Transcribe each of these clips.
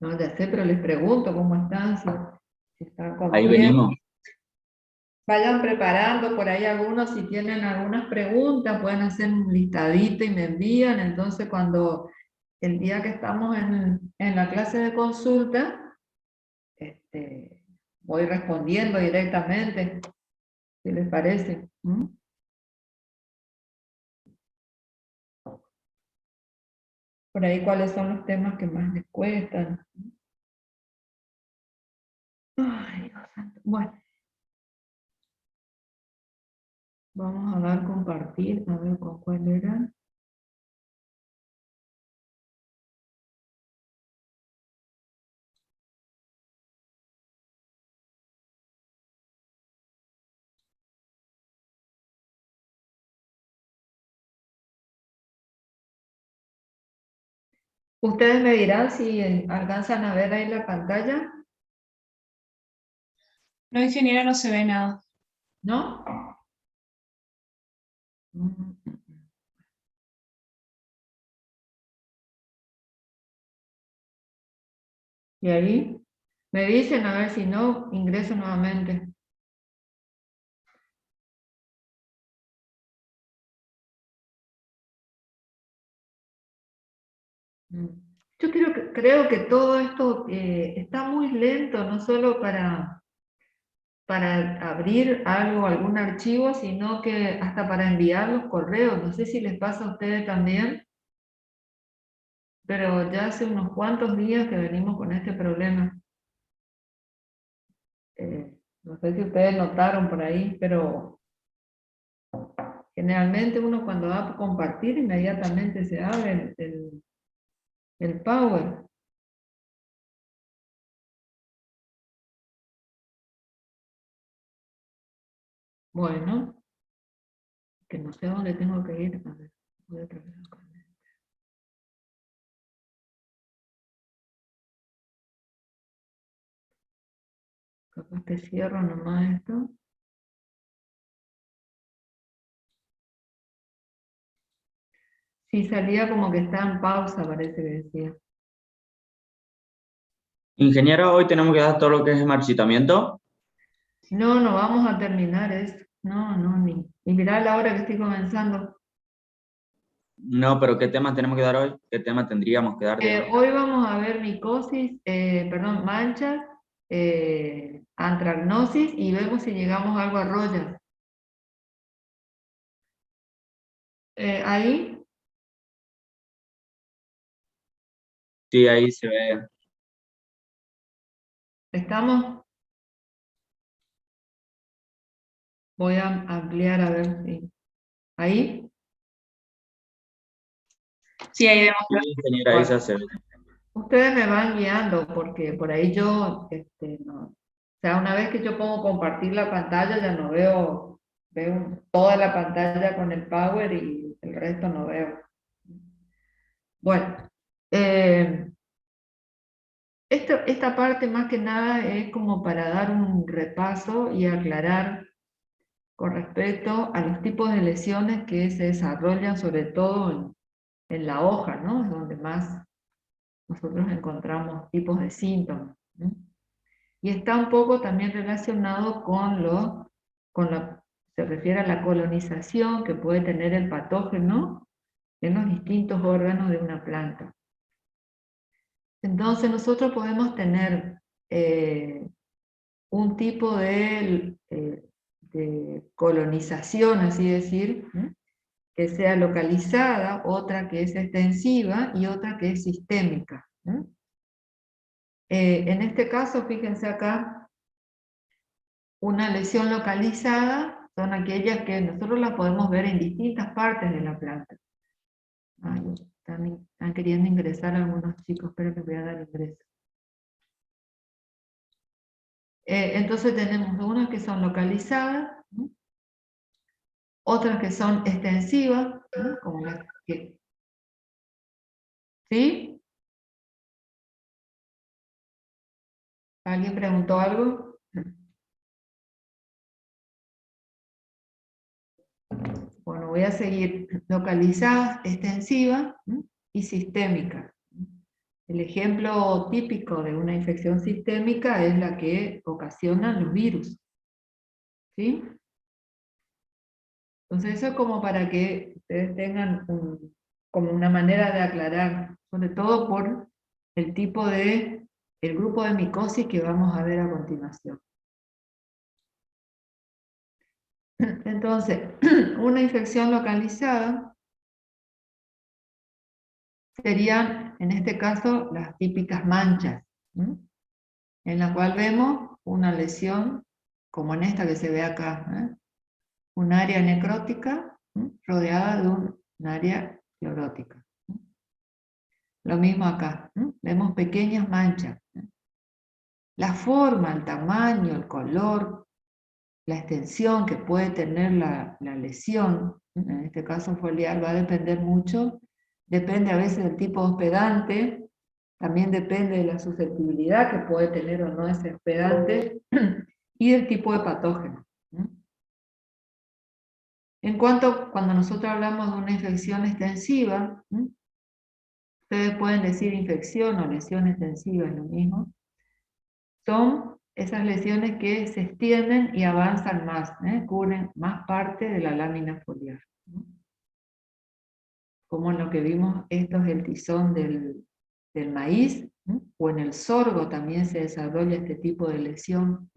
No, ya sé, pero les pregunto cómo están, si están con Ahí tiempo. venimos. Vayan preparando por ahí algunos, si tienen algunas preguntas, pueden hacer un listadito y me envían. Entonces, cuando el día que estamos en la clase de consulta, voy respondiendo directamente, si les parece. ¿Mm? Por ahí, ¿cuáles son los temas que más les cuestan? Ay, Dios santo. Bueno, vamos a dar compartir, a ver con cuál era. Ustedes me dirán si alcanzan a ver ahí la pantalla, No, ingeniera, no se ve nada. ¿no? Mm. Y ahí me dicen, a ver si no, ingreso nuevamente. Mm. Yo creo que todo esto está muy lento, no solo para abrir algo, algún archivo, sino que hasta para enviar los correos. No sé si les pasa a ustedes también, pero ya hace unos cuantos días que venimos con este problema. No sé si ustedes notaron por ahí, pero generalmente uno cuando va a compartir inmediatamente se abre el Power. Bueno, que no sé dónde tengo que ir. A ver, voy otra vez acá. Capaz que cierro nomás esto. Sí, salía como que está en pausa, parece que decía. Ingeniero, hoy tenemos que dar todo lo que es el marchitamiento. No, no vamos a terminar esto. No, no, ni. Y mirá la hora que estoy comenzando. No, pero ¿qué temas tenemos que dar hoy? ¿Qué tema tendríamos que dar, digamos? Hoy vamos a ver micosis, perdón, manchas, antragnosis y vemos si llegamos a algo a Roya. Ahí Sí, ahí se ve. estamos. Voy a ampliar a ver si. Ahí. Sí, ahí vemos. Sí, ingeniero, ahí Bueno, se ve. ustedes me van guiando porque por ahí yo, no. O sea, una vez que yo pongo compartir la pantalla, ya no veo toda la pantalla con el Power y el resto no veo. Bueno, eh, esta parte más que nada es como para dar un repaso y aclarar con respecto a los tipos de lesiones que se desarrollan sobre todo en la hoja, ¿no? Es donde más nosotros encontramos tipos de síntomas, ¿no? Y está un poco también relacionado se refiere a la colonización que puede tener el patógeno en los distintos órganos de una planta. Entonces nosotros podemos tener un tipo de colonización, así decir, ¿eh? Que sea localizada, otra que es extensiva y otra que es sistémica, ¿eh? En este caso, fíjense acá, una lesión localizada son aquellas que nosotros las podemos ver en distintas partes de la planta. Ay, están queriendo ingresar algunos chicos, pero les voy a dar ingreso. Entonces tenemos unas que son localizadas, ¿no? Otras que son extensivas, ¿no? Como las que... ¿Sí? ¿Alguien preguntó algo? Bueno, voy a seguir localizada, extensiva, ¿no? Y sistémica. El ejemplo típico de una infección sistémica es la que ocasionan los virus. ¿Sí? Entonces eso es como para que ustedes tengan como una manera de aclarar, sobre todo por el tipo de, el grupo de micosis que vamos a ver a continuación. Entonces, una infección localizada serían, en este caso, las típicas manchas, ¿m? En la cual vemos una lesión, como en esta que se ve acá, ¿eh? Un área necrótica, ¿m? Rodeada de un área clorótica. Lo mismo acá, ¿m? Vemos pequeñas manchas. La forma, el tamaño, el color, la extensión que puede tener la lesión, en este caso foliar, va a depender mucho, depende a veces del tipo de hospedante, también depende de la susceptibilidad que puede tener o no ese hospedante, y del tipo de patógeno. En cuanto, cuando nosotros hablamos de una infección extensiva, ustedes pueden decir infección o lesión extensiva, es lo mismo, son esas lesiones que se extienden y avanzan más, cubren más parte de la lámina foliar. Como en lo que vimos, esto es el tizón del maíz, o en el sorgo también se desarrolla este tipo de lesión,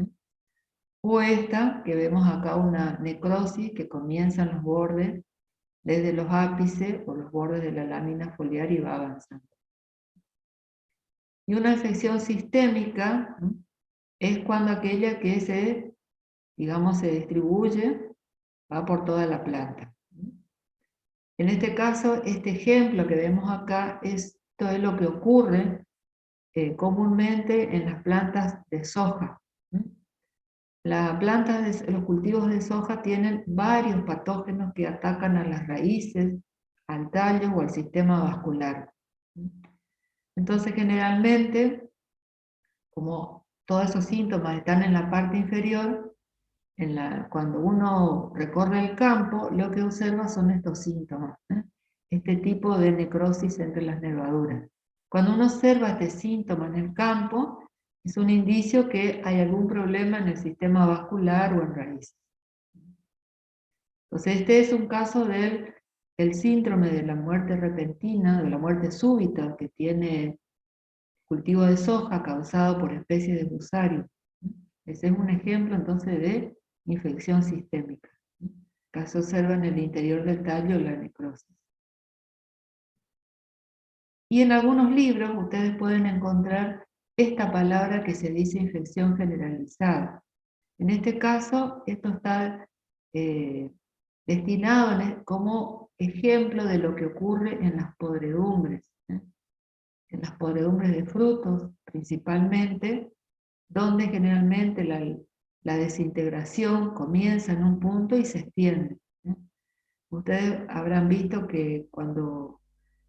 o esta, que vemos acá una necrosis que comienza en los bordes, desde los ápices o los bordes de la lámina foliar y va avanzando. Y una infección sistémica es cuando aquella que se, digamos, se distribuye, va por toda la planta. En este caso, este ejemplo que vemos acá, esto es lo que ocurre comúnmente en las plantas de soja. Los cultivos de soja tienen varios patógenos que atacan a las raíces, al tallo o al sistema vascular. Entonces, generalmente, como todos esos síntomas están en la parte inferior, cuando uno recorre el campo, lo que observa son estos síntomas, este tipo de necrosis entre las nervaduras. Cuando uno observa este síntoma en el campo, es un indicio que hay algún problema en el sistema vascular o en raíces. Entonces este es un caso del síndrome de la muerte repentina, de la muerte súbita que tiene cultivo de soja causado por especies de fusarium. Ese es un ejemplo entonces de infección sistémica. Acá se observa en el interior del tallo la necrosis. Y en algunos libros ustedes pueden encontrar esta palabra que se dice infección generalizada. En este caso, esto está destinado como ejemplo de lo que ocurre en las podredumbres. En las podredumbres de frutos, principalmente, donde generalmente la desintegración comienza en un punto y se extiende. Ustedes habrán visto que cuando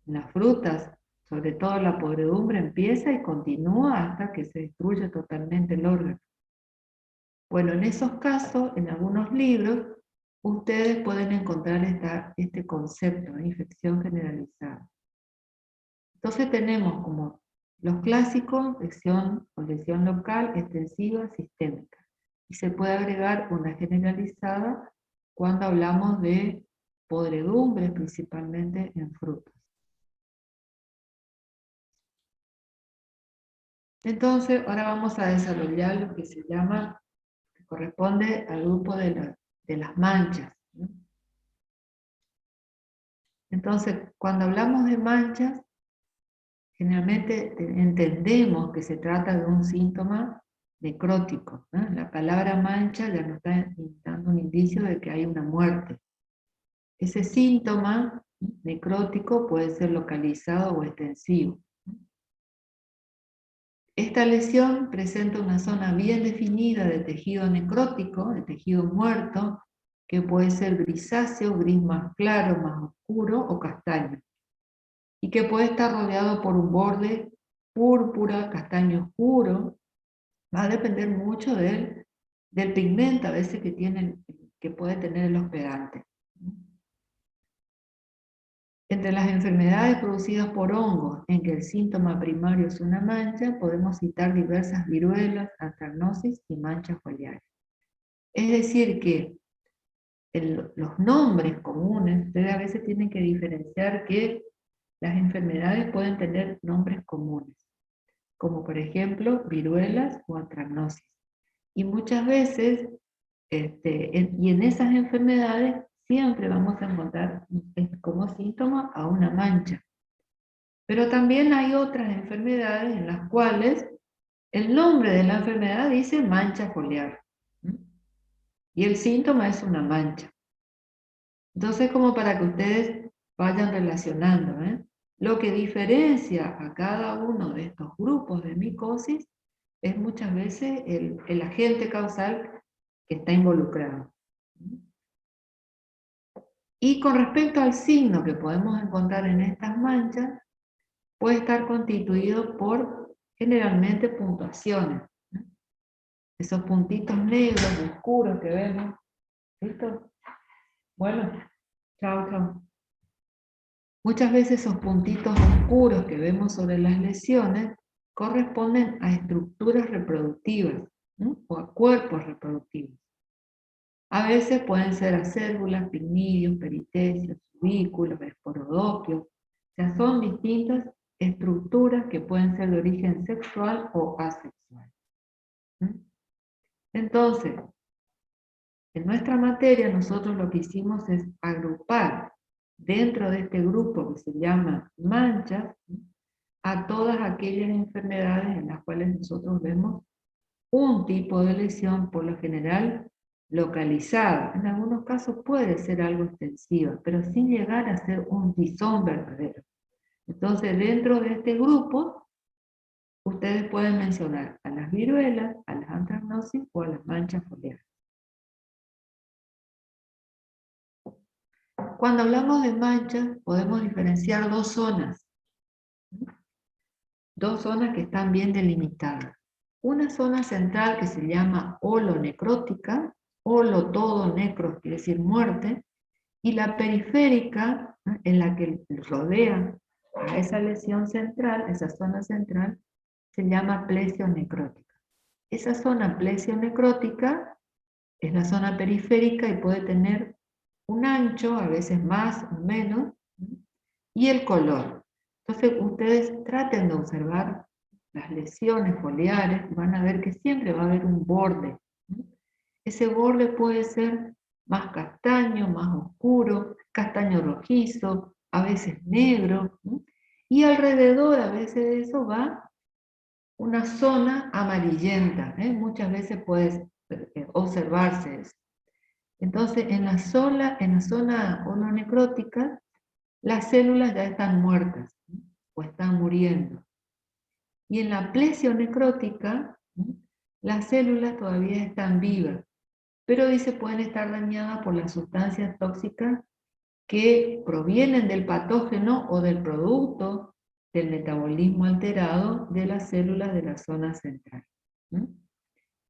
en las frutas, sobre todo la podredumbre, empieza y continúa hasta que se destruye totalmente el órgano. Bueno, en esos casos, en algunos libros, ustedes pueden encontrar este concepto de infección generalizada. Entonces tenemos como los clásicos, lesión o lesión local, extensiva, sistémica. Y se puede agregar una generalizada cuando hablamos de podredumbres, principalmente en frutas. Entonces, ahora vamos a desarrollar lo que se llama, que corresponde al grupo de las manchas. Entonces, cuando hablamos de manchas, generalmente entendemos que se trata de un síntoma necrótico. La palabra mancha ya nos está dando un indicio de que hay una muerte. Ese síntoma necrótico puede ser localizado o extensivo. Esta lesión presenta una zona bien definida de tejido necrótico, de tejido muerto, que puede ser grisáceo, gris más claro, más oscuro o castaño, y que puede estar rodeado por un borde púrpura, castaño oscuro. Va a depender mucho del pigmento a veces que puede tener el hospedante. Entre las enfermedades producidas por hongos, en que el síntoma primario es una mancha, podemos citar diversas viruelas, anthracnosis y manchas foliares. Es decir que los nombres comunes, ustedes a veces tienen que diferenciar que las enfermedades pueden tener nombres comunes, como por ejemplo viruelas o anthracnosis. Y muchas veces, y en esas enfermedades siempre vamos a encontrar como síntoma a una mancha. Pero también hay otras enfermedades en las cuales el nombre de la enfermedad dice mancha foliar. Y el síntoma es una mancha. Entonces, como para que ustedes vayan relacionando, lo que diferencia a cada uno de estos grupos de micosis es muchas veces el agente causal que está involucrado. Y con respecto al signo que podemos encontrar en estas manchas, puede estar constituido por generalmente puntuaciones. Esos puntitos negros, oscuros que vemos. ¿Listo? Bueno, chao, chao. Muchas veces esos puntitos oscuros que vemos sobre las lesiones corresponden a estructuras reproductivas, ¿no? O a cuerpos reproductivos. A veces pueden ser acérbulas, pigmidios, peritecios, subículos, esporodoquios. O sea, son distintas estructuras que pueden ser de origen sexual o asexual. Entonces, en nuestra materia nosotros lo que hicimos es agrupar dentro de este grupo que se llama manchas a todas aquellas enfermedades en las cuales nosotros vemos un tipo de lesión, por lo general localizada. En algunos casos puede ser algo extensiva, pero sin llegar a ser un tizón verdadero. Entonces, dentro de este grupo, ustedes pueden mencionar a las viruelas, a las anthracnosis o a las manchas foliares. Cuando hablamos de manchas, podemos diferenciar dos zonas que están bien delimitadas. Una zona central que se llama holonecrótica, holo todo, necros quiere decir muerte, y la periférica, en la que rodea a esa lesión central, esa zona central, se llama plesionecrótica. Esa zona plesionecrótica es la zona periférica y puede tener un ancho, a veces más o menos, y el color. Entonces ustedes traten de observar las lesiones foliares, van a ver que siempre va a haber un borde. Ese borde puede ser más castaño, más oscuro, castaño rojizo, a veces negro, y alrededor a veces de eso va una zona amarillenta, muchas veces puede observarse eso. Entonces en la zona holonecrótica, las células ya están muertas o están muriendo. Y en la plesionecrótica, las células todavía están vivas, pero dice pueden estar dañadas por las sustancias tóxicas que provienen del patógeno o del producto del metabolismo alterado de las células de la zona central.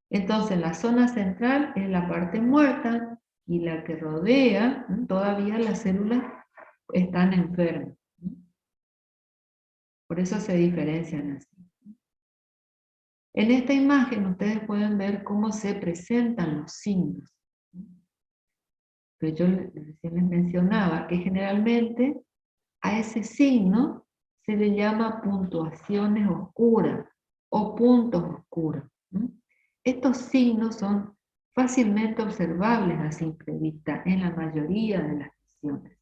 Entonces la zona central es la parte muerta y la que rodea, todavía las células están enfermas. Por eso se diferencian así. En esta imagen ustedes pueden ver cómo se presentan los signos. Que yo recién les mencionaba que generalmente a ese signo se le llama puntuaciones oscuras o puntos oscuros. Estos signos son fácilmente observables a simple vista en la mayoría de las lesiones.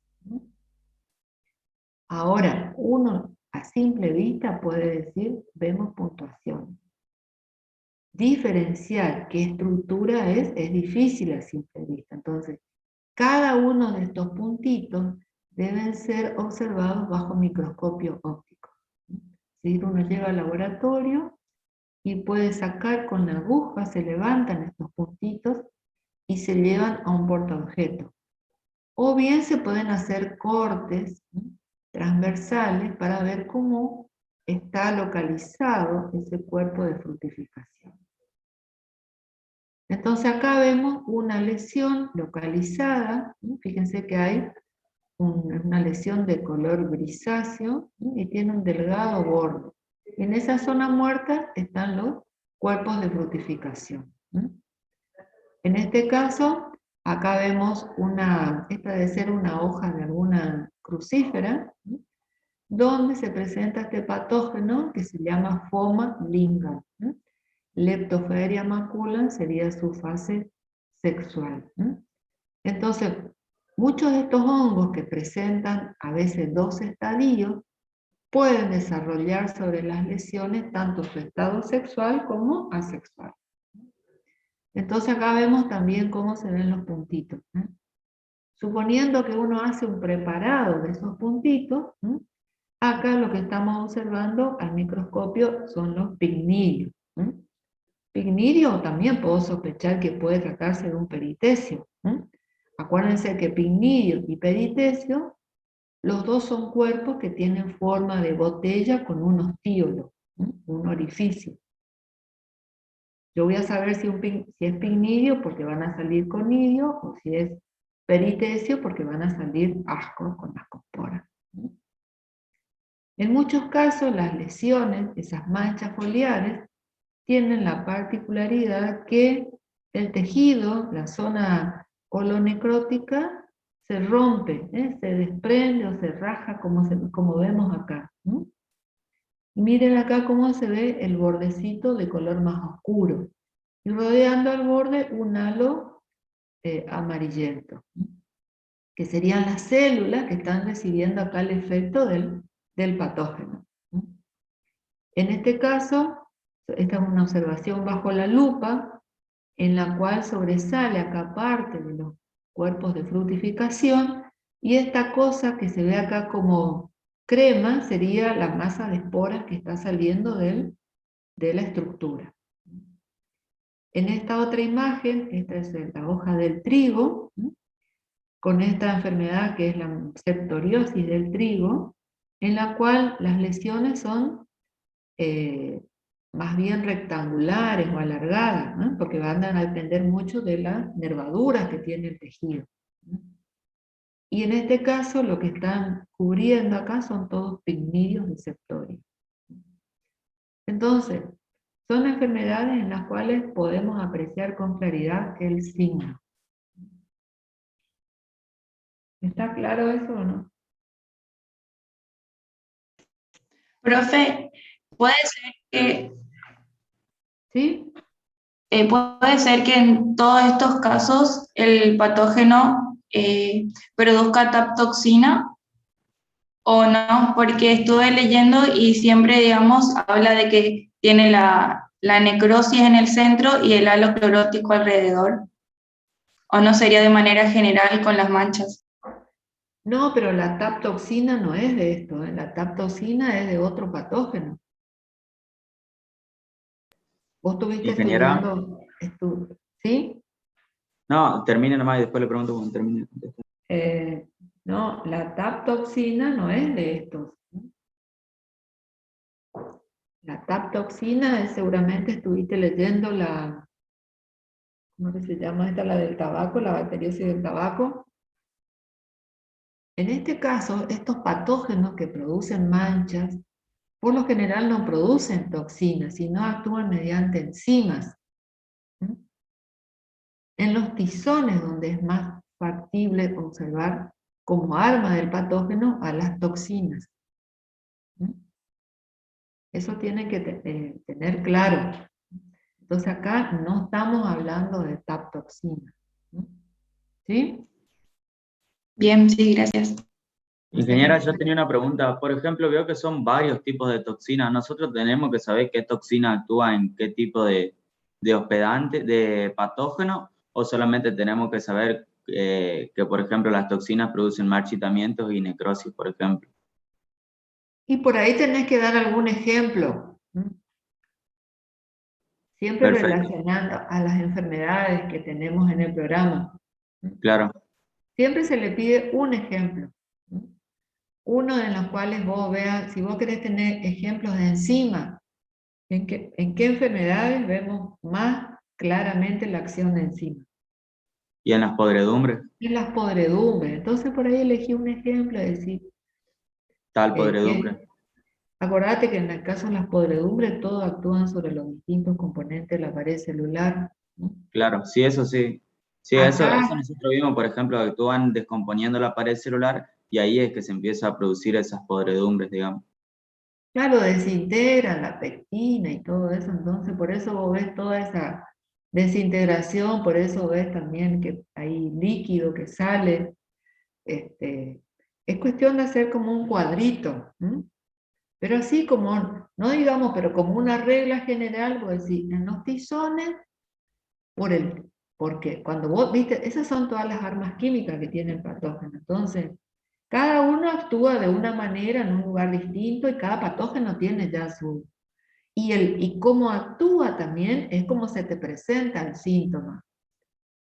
Ahora, uno a simple vista puede decir, vemos puntuaciones. Diferenciar qué estructura es difícil a simple vista. Entonces, cada uno de estos puntitos deben ser observados bajo microscopio óptico. Si uno llega al laboratorio y puede sacar con la aguja, se levantan estos puntitos y se llevan a un portaobjeto. O bien se pueden hacer cortes transversales para ver cómo está localizado ese cuerpo de fructificación. Entonces acá vemos una lesión localizada, fíjense que hay una lesión de color grisáceo y tiene un delgado borde. En esa zona muerta están los cuerpos de frutificación. En este caso, acá vemos esta debe ser una hoja de alguna crucífera, donde se presenta este patógeno que se llama Phoma lingam. Leptosphaeria maculans sería su fase sexual. Entonces, muchos de estos hongos que presentan a veces 2 estadios pueden desarrollar sobre las lesiones tanto su estado sexual como asexual. Entonces acá vemos también cómo se ven los puntitos. Suponiendo que uno hace un preparado de esos puntitos, acá lo que estamos observando al microscopio son los pignidios. Pignidio también puedo sospechar que puede tratarse de un peritecio. Acuérdense que pignidio y peritecio, los dos son cuerpos que tienen forma de botella con un ostíolo, un orificio. Yo voy a saber si es pignidio porque van a salir conidio, o si es peritecio porque van a salir ascos con ascosporas. En muchos casos las lesiones, esas manchas foliares, tienen la particularidad que el tejido, la zona colonecrótica, se rompe, se desprende o se raja como vemos acá. Miren acá cómo se ve el bordecito de color más oscuro. Y rodeando al borde un halo amarillento, que serían las células que están recibiendo acá el efecto del patógeno. En este caso, esta es una observación bajo la lupa, en la cual sobresale acá parte de los cuerpos de frutificación, y esta cosa que se ve acá como crema sería la masa de esporas que está saliendo de la estructura. En esta otra imagen, esta es la hoja del trigo, con esta enfermedad que es la septoriosis del trigo, en la cual las lesiones son más bien rectangulares o alargadas, ¿no? Porque van a depender mucho de las nervaduras que tiene el tejido. Y en este caso lo que están cubriendo acá son todos pignidios de septoria. Entonces, son enfermedades en las cuales podemos apreciar con claridad el signo. ¿Está claro eso o no? Profe, puede ser que, ¿Sí? puede ser que en todos estos casos el patógeno produzca taptoxina o no, porque estuve leyendo y siempre, digamos, habla de que tiene la necrosis en el centro y el halo clorótico alrededor, o no sería de manera general con las manchas. No, pero la taptoxina no es de esto, la taptoxina es de otro patógeno. Vos estuviste Ingeniera. estudiando, ¿sí? No, termine nomás y después le pregunto cuando termine. No, la taptoxina no es de estos. La taptoxina es, seguramente estuviste leyendo ¿cómo que se llama esta? La del tabaco, la bacteriosis del tabaco. En este caso, estos patógenos que producen manchas, por lo general no producen toxinas, sino actúan mediante enzimas. En los tizones, donde es más factible observar como arma del patógeno a las toxinas. Eso tiene que tener claro. Entonces acá no estamos hablando de taptoxina. ¿Sí? Bien, sí, gracias. Ingeniera, yo tenía una pregunta. Por ejemplo, veo que son varios tipos de toxinas. ¿Nosotros tenemos que saber qué toxina actúa en qué tipo de hospedante, de patógeno? ¿O solamente tenemos que saber que, por ejemplo, las toxinas producen marchitamientos y necrosis, por ejemplo? Y por ahí tenés que dar algún ejemplo. Siempre Perfecto. relacionando a las enfermedades que tenemos en el programa. Claro. Siempre se le pide un ejemplo. Uno de los cuales vos veas, si vos querés tener ejemplos de enzimas, ¿en qué enfermedades vemos más claramente la acción de enzimas? ¿Y en las podredumbres? Y las podredumbres. Entonces por ahí elegí un ejemplo, es decir, Tal que podredumbre. acordate que en el caso de las podredumbres, todos actúan sobre los distintos componentes de la pared celular, ¿no? Claro, sí, eso sí. Sí, eso Acá, nosotros vimos, por ejemplo, que actúan descomponiendo la pared celular y ahí es que se empieza a producir esas podredumbres, digamos. claro, desintegran la pectina y todo eso, entonces por eso vos ves toda esa desintegración, por eso ves también que hay líquido que sale. Es cuestión de hacer como un cuadrito, ¿m? Pero así como, no digamos, pero como una regla general, vos decís, en los tizones, porque cuando vos, viste, esas son todas las armas químicas que tiene el patógeno, entonces, cada uno actúa de una manera en un lugar distinto y cada patógeno tiene ya su... Y cómo actúa también es como se te presenta el síntoma.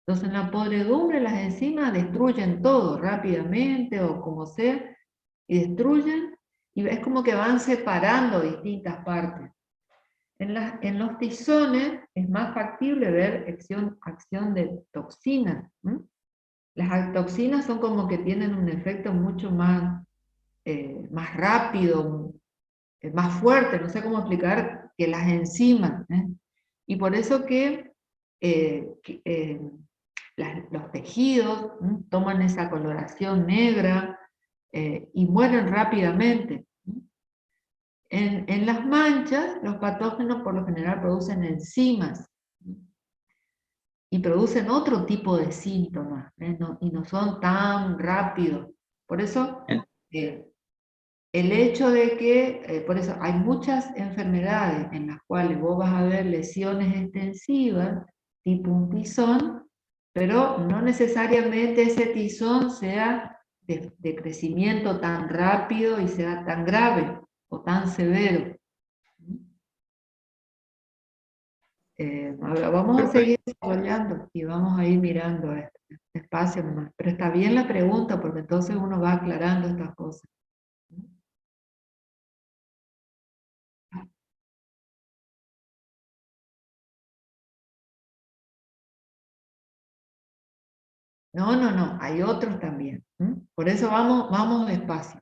Entonces en la podredumbre las enzimas destruyen todo rápidamente o como sea, y destruyen, y es como que van separando distintas partes. En los tizones es más factible ver acción de toxinas. Las toxinas son como que tienen un efecto mucho más rápido, más fuerte, no sé cómo explicar, que las enzimas. Y por eso que, los tejidos toman esa coloración negra y mueren rápidamente. En las manchas, los patógenos por lo general producen enzimas y producen otro tipo de síntomas, y no son tan rápidos. Por eso, eh, el hecho de que, por eso hay muchas enfermedades en las cuales vos vas a ver lesiones extensivas, tipo un tizón, pero no necesariamente ese tizón sea de crecimiento tan rápido y sea tan grave o tan severo. Ahora vamos a seguir desarrollando y vamos a ir mirando esto despacio nomás. Pero está bien la pregunta porque entonces uno va aclarando estas cosas. No, no, no, hay otros también. Por eso vamos despacio.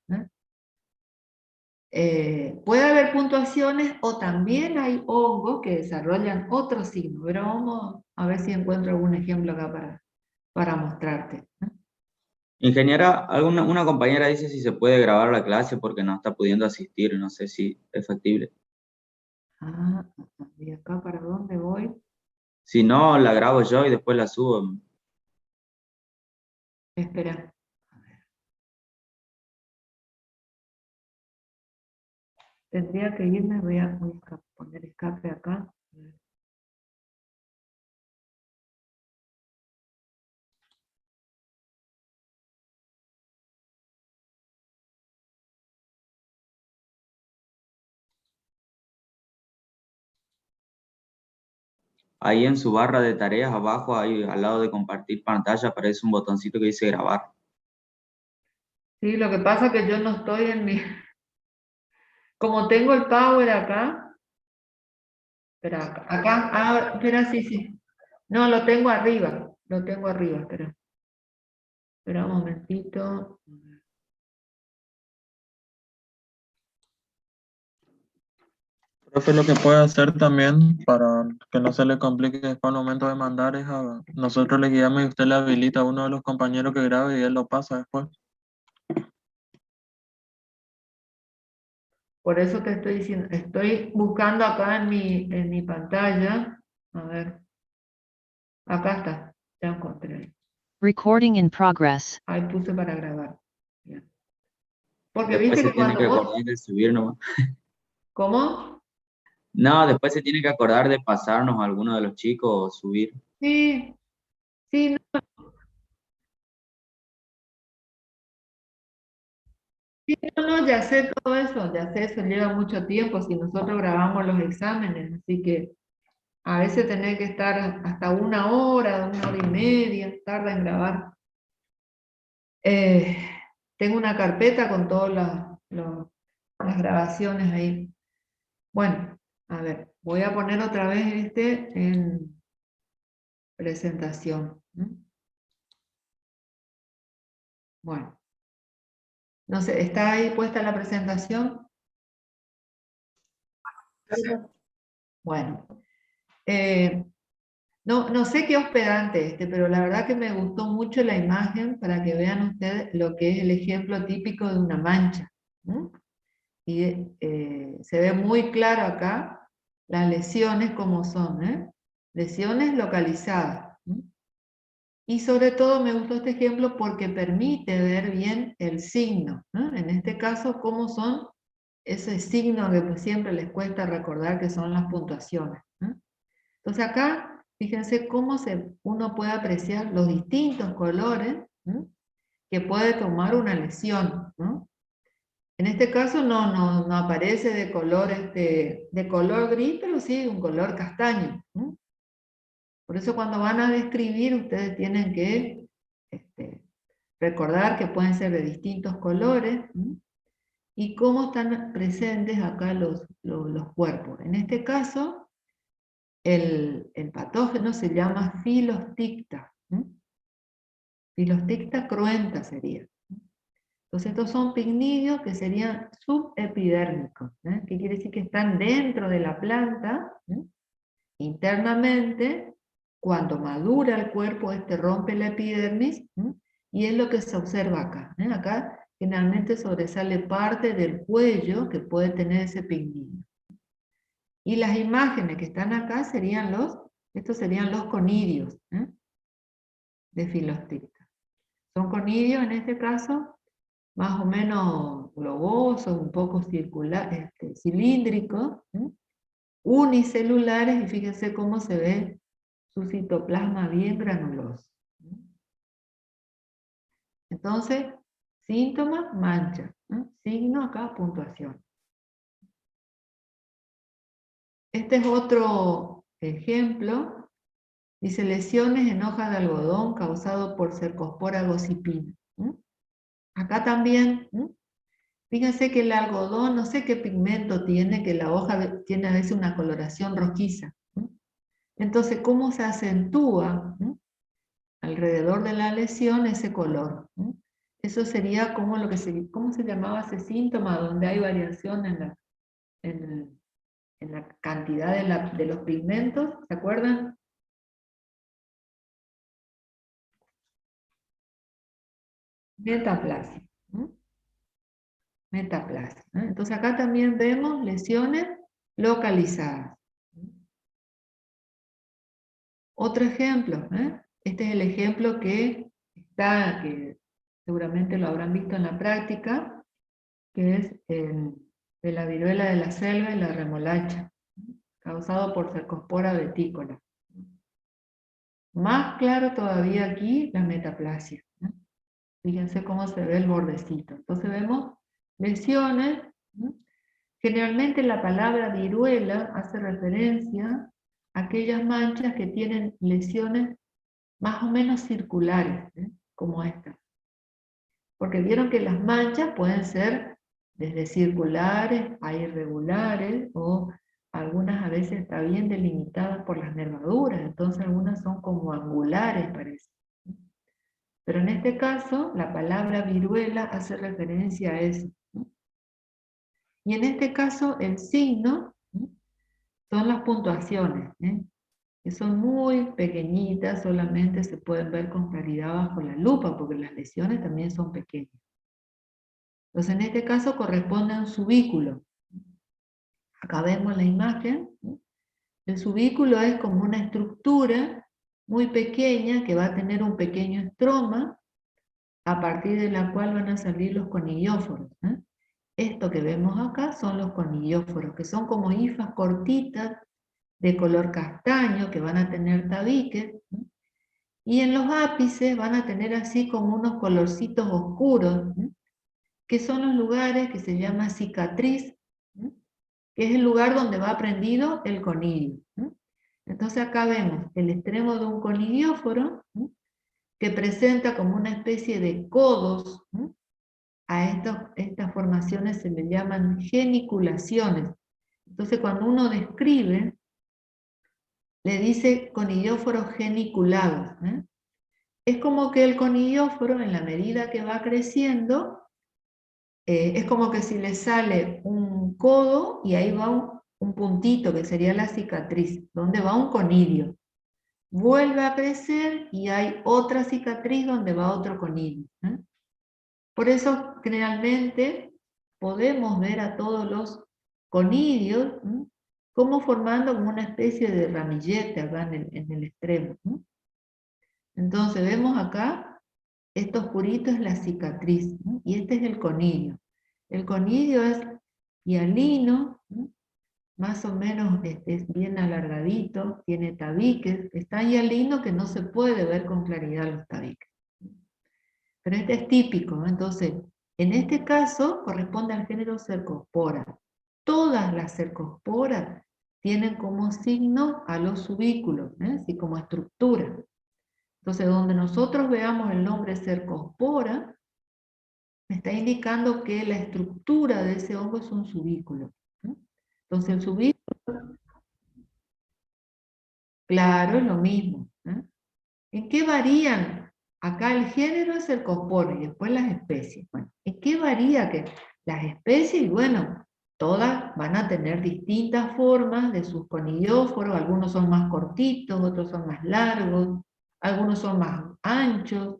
Puede haber puntuaciones o también hay hongos que desarrollan otros signos, pero vamos a ver si encuentro algún ejemplo acá para mostrarte. Ingeniera, una compañera dice si se puede grabar la clase porque no está pudiendo asistir, no sé si es factible. Ah, ¿y acá para dónde voy? Si no, la grabo yo y después la subo. Espera. Tendría que irme, voy a poner escape acá. Ahí en su barra de tareas abajo, ahí al lado de compartir pantalla, aparece un botoncito que dice grabar. Sí, lo que pasa es que yo no estoy en mi... Como tengo el power acá, espera, espera, sí, sí. No, lo tengo arriba, espera un momentito. Profe, lo que puede hacer también para que no se le complique después al momento de mandar es a nosotros le guiamos y usted le habilita a uno de los compañeros que grabe y él lo pasa después. Por eso te estoy diciendo, estoy buscando acá en mi pantalla. A ver, acá está, ya encontré. Recording in progress. Ahí puse para grabar. Bien. Porque Después viste se que tiene cuando que vos... acordar de subir nomás. ¿Cómo? No, después se tiene que acordar de pasarnos a alguno de los chicos o subir. Sí, sí, sí, no, ya sé todo eso, ya sé, eso lleva mucho tiempo si nosotros grabamos los exámenes, así que a veces tenés que estar hasta una hora y media, tarda en grabar. Eh, Tengo una carpeta con todas las grabaciones ahí. Bueno, a ver, voy a poner otra vez en presentación. Bueno. No sé, ¿está ahí puesta la presentación? Bueno. No sé qué hospedante pero la verdad que me gustó mucho la imagen para que vean ustedes lo que es el ejemplo típico de una mancha. Y se ve muy claro acá las lesiones como son, lesiones localizadas. Y sobre todo me gustó este ejemplo porque permite ver bien el signo, en este caso cómo son ese signo que pues siempre les cuesta recordar que son las puntuaciones. Entonces acá, fíjense cómo uno puede apreciar los distintos colores que puede tomar una lesión. En este caso no aparece de color gris, pero sí de un color castaño. Por eso cuando van a describir, ustedes tienen que recordar que pueden ser de distintos colores y cómo están presentes acá los cuerpos. En este caso, el patógeno se llama Filosticta. Filosticta cruenta sería. Entonces estos son picnidios que serían subepidérmicos. ¿Qué quiere decir? Que están dentro de la planta, internamente. Cuando madura el cuerpo, rompe la epidermis, y es lo que se observa acá. Acá generalmente sobresale parte del cuello que puede tener ese picnidio. Y las imágenes que están acá serían estos serían los conidios de Filosticta. Son conidios en este caso más o menos globosos, un poco cilíndricos, unicelulares, y fíjense cómo se ve su citoplasma bien granuloso. Entonces, síntoma, mancha. Signo acá, puntuación. Este es otro ejemplo. Dice lesiones en hoja de algodón causado por Cercospora gossypina. Acá también, fíjense que el algodón, no sé qué pigmento tiene, que la hoja tiene a veces una coloración rojiza. Entonces, ¿cómo se acentúa alrededor de la lesión ese color? Eso sería como ¿cómo se llamaba ese síntoma? Donde hay variación en la cantidad de los pigmentos, ¿se acuerdan? Metaplasia. Metaplasia. Entonces acá también vemos lesiones localizadas. Otro ejemplo, este es el ejemplo que seguramente lo habrán visto en la práctica, que es de la viruela de la selva y la remolacha, causado por Cercospora betícola. Más claro todavía aquí la metaplasia. Fíjense cómo se ve el bordecito. Entonces vemos lesiones. Generalmente la palabra viruela hace referencia a aquellas manchas que tienen lesiones más o menos circulares, como esta. Porque vieron que las manchas pueden ser desde circulares a irregulares, o algunas a veces está bien delimitadas por las nervaduras, entonces algunas son como angulares, parece. Pero en este caso, la palabra viruela hace referencia a eso. Y en este caso, el signo son las puntuaciones, que son muy pequeñitas, solamente se pueden ver con claridad bajo la lupa, porque las lesiones también son pequeñas. Entonces, en este caso corresponde a un subículo. Acá vemos la imagen. El subículo es como una estructura muy pequeña que va a tener un pequeño estroma, a partir de la cual van a salir los conidióforos. Esto que vemos acá son los conidióforos, que son como hifas cortitas, de color castaño, que van a tener tabiques, y en los ápices van a tener así como unos colorcitos oscuros, que son los lugares que se llama cicatriz, que es el lugar donde va prendido el conidio. Entonces acá vemos el extremo de un conidióforo, que presenta como una especie de codos. A estas formaciones se le llaman geniculaciones. Entonces cuando uno describe, le dice conidióforos geniculados. es como que el conidóforo, en la medida que va creciendo, es como que si le sale un codo y ahí va un puntito que sería la cicatriz, donde va un conidio. Vuelve a crecer y hay otra cicatriz donde va otro conidio. Por eso generalmente podemos ver a todos los conidios como formando como una especie de ramillete acá en el extremo. Entonces vemos acá, esto oscurito es la cicatriz, y este es el conidio. El conidio es hialino, más o menos es bien alargadito, tiene tabiques, es tan hialino que no se puede ver con claridad los tabiques. Pero este es típico, ¿no? Entonces, en este caso corresponde al género Cercospora. Todas las cercosporas tienen como signo a los subículos, así como estructura. Entonces, donde nosotros veamos el nombre Cercospora, me está indicando que la estructura de ese hongo es un subículo. Entonces, el subículo, claro, es lo mismo. ¿En qué varían? Acá el género es Cercospora y después las especies. Bueno, ¿en qué varía que las especies? Bueno, todas van a tener distintas formas de sus conidóforos, algunos son más cortitos, otros son más largos, algunos son más anchos,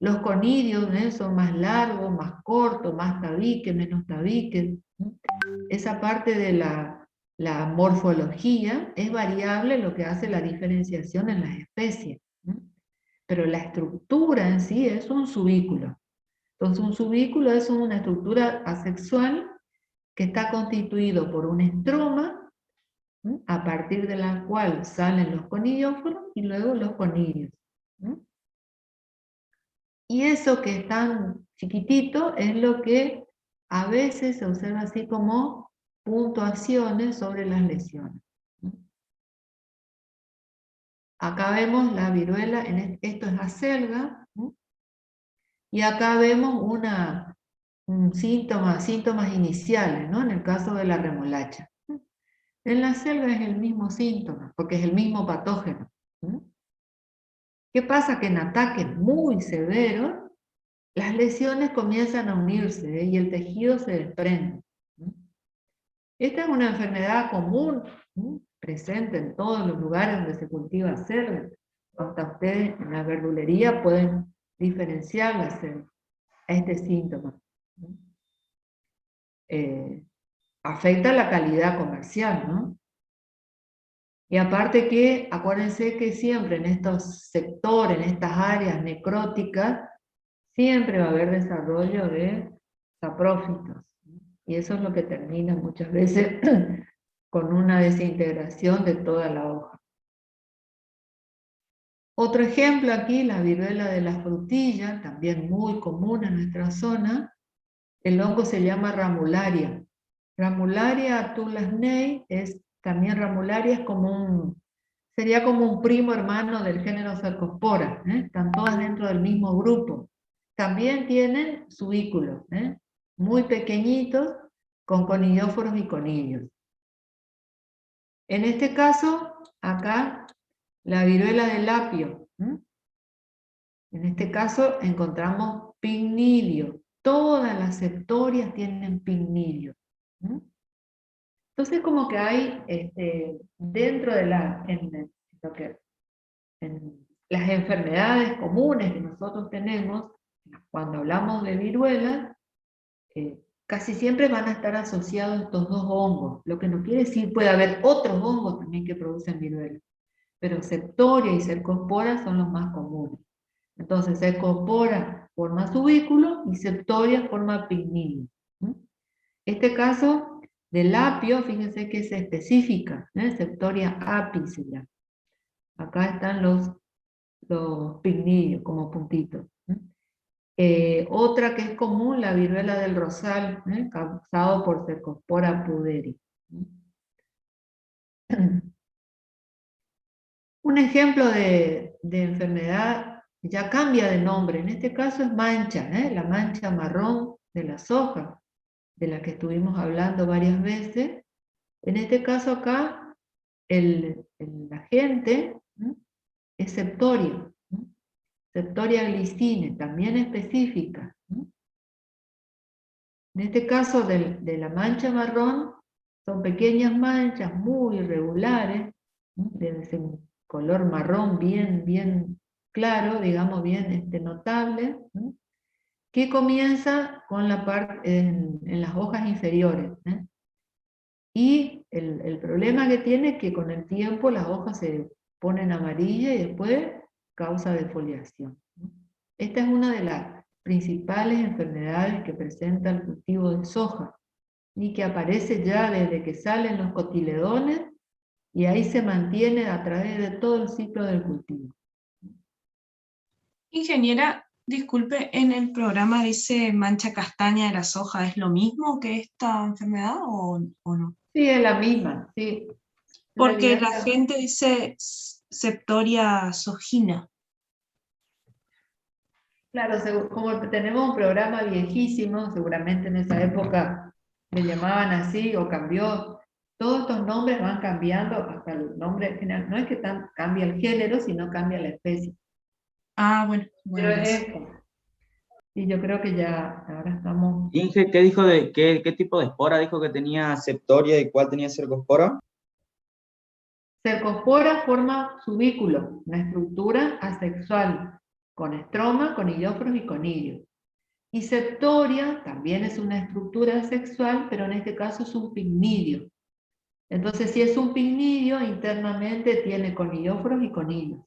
los conidios son más largos, más cortos, más tabiques, menos tabiques. Esa parte de la morfología es variable, lo que hace la diferenciación en las especies. Pero la estructura en sí es un subículo. Entonces un subículo es una estructura asexual que está constituido por un estroma, a partir de la cual salen los conidióforos y luego los conidios. Y eso que es tan chiquitito es lo que a veces se observa así como puntuaciones sobre las lesiones. Acá vemos la viruela, esto es acelga, y acá vemos síntomas iniciales, ¿no? En el caso de la remolacha. En la selva es el mismo síntoma, porque es el mismo patógeno. ¿Qué pasa? Que en ataques muy severos, las lesiones comienzan a unirse, y el tejido se desprende. Esta es una enfermedad común, presente en todos los lugares donde se cultiva selva. Hasta ustedes en la verdulería pueden diferenciar la selva a este síntoma. Afecta la calidad comercial, ¿no? Y aparte que, acuérdense que siempre en estos sectores, en estas áreas necróticas, siempre va a haber desarrollo de saprófitos. Y eso es lo que termina muchas veces con una desintegración de toda la hoja. Otro ejemplo aquí, la viruela de la frutilla, también muy común en nuestra zona. El hongo se llama ramularia. Ramularia atulasnei es también ramularia, es sería como un primo hermano del género Cercospora, están todas dentro del mismo grupo. También tienen subículos, muy pequeñitos, con conidióforos y conidios. En este caso, acá, la viruela del apio. En este caso encontramos pignidio. Todas las septorias tienen pignidio. Entonces como que hay dentro de en las enfermedades comunes que nosotros tenemos, cuando hablamos de viruela, casi siempre van a estar asociados estos dos hongos, lo que no quiere decir puede haber otros hongos también que producen viruela, pero septoria y cercospora son los más comunes. Entonces cercospora forma subículo y septoria forma pignidio. Este caso del apio, fíjense que es específica, septoria apis se llama. Acá están los pignidios como puntitos. Otra que es común, la viruela del rosal, causado por Cercospora puderi. Un ejemplo de enfermedad ya cambia de nombre, en este caso es mancha, la mancha marrón de las hojas, de la que estuvimos hablando varias veces. En este caso acá, el agente es septoria. Septoria glicine, también específica. En este caso de la mancha marrón, son pequeñas manchas muy irregulares, de ese color marrón bien claro, digamos bien notable, que comienza con la parte en las hojas inferiores. Y el problema que tiene es que con el tiempo las hojas se ponen amarillas y después causa defoliación. Esta es una de las principales enfermedades que presenta el cultivo de soja y que aparece ya desde que salen los cotiledones y ahí se mantiene a través de todo el ciclo del cultivo. Ingeniera, disculpe, ¿en el programa dice mancha castaña de la soja? ¿Es lo mismo que esta enfermedad o no? Sí, es la misma, sí. En Porque realidad, la gente dice Septoria sojina. claro, como tenemos un programa viejísimo, seguramente en esa época le llamaban así o cambió. Todos estos nombres van cambiando, hasta el nombre final. No es que cambia el género, sino cambia la especie. Ah, bueno, Pero es gracias. esto. Y yo creo que ya ahora estamos... Inge, ¿qué dijo de qué tipo de espora dijo que tenía Septoria y cuál tenía Cercospora? Cercospora forma subículo, una estructura asexual, con estroma, conillóforos y conillos. Y Septoria también es una estructura asexual, pero en este caso es un pigmidio. Entonces, si es un pigmidio, internamente tiene conillóforos y conillos.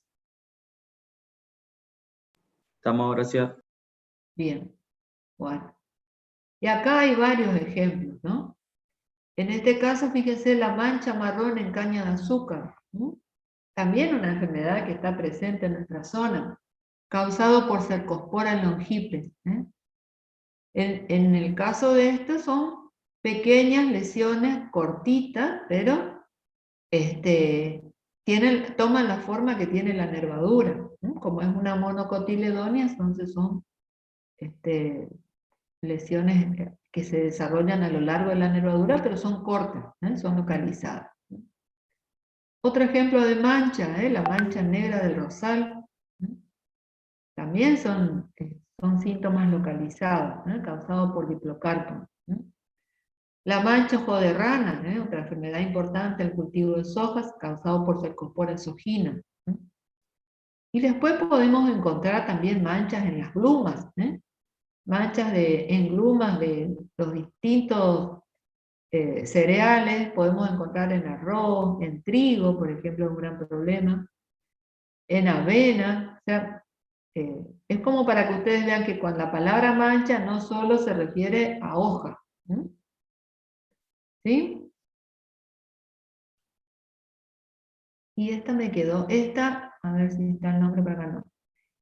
Estamos, gracias. Bien, bueno. Y acá hay varios ejemplos, ¿no? En este caso, fíjense la mancha marrón en caña de azúcar. También una enfermedad que está presente en nuestra zona, causado por Cercospora longipes. En el caso de esto son pequeñas lesiones cortitas, pero toman la forma que tiene la nervadura. Como es una monocotiledonia, entonces son lesiones que se desarrollan a lo largo de la nervadura, pero son cortas, son localizadas. Otro ejemplo de mancha, la mancha negra del rosal, también son síntomas localizados, causados por diplocarpo. La mancha ojo de rana, otra enfermedad importante, el cultivo de sojas, causado por Cercospora sojina. Y después podemos encontrar también manchas en las glumas, manchas en glumas de los distintos cereales, podemos encontrar en arroz, en trigo, por ejemplo, es un gran problema, en avena, o sea, es como para que ustedes vean que con la palabra mancha no solo se refiere a hoja, ¿sí? Y esta me quedó, a ver si está el nombre para acá, no.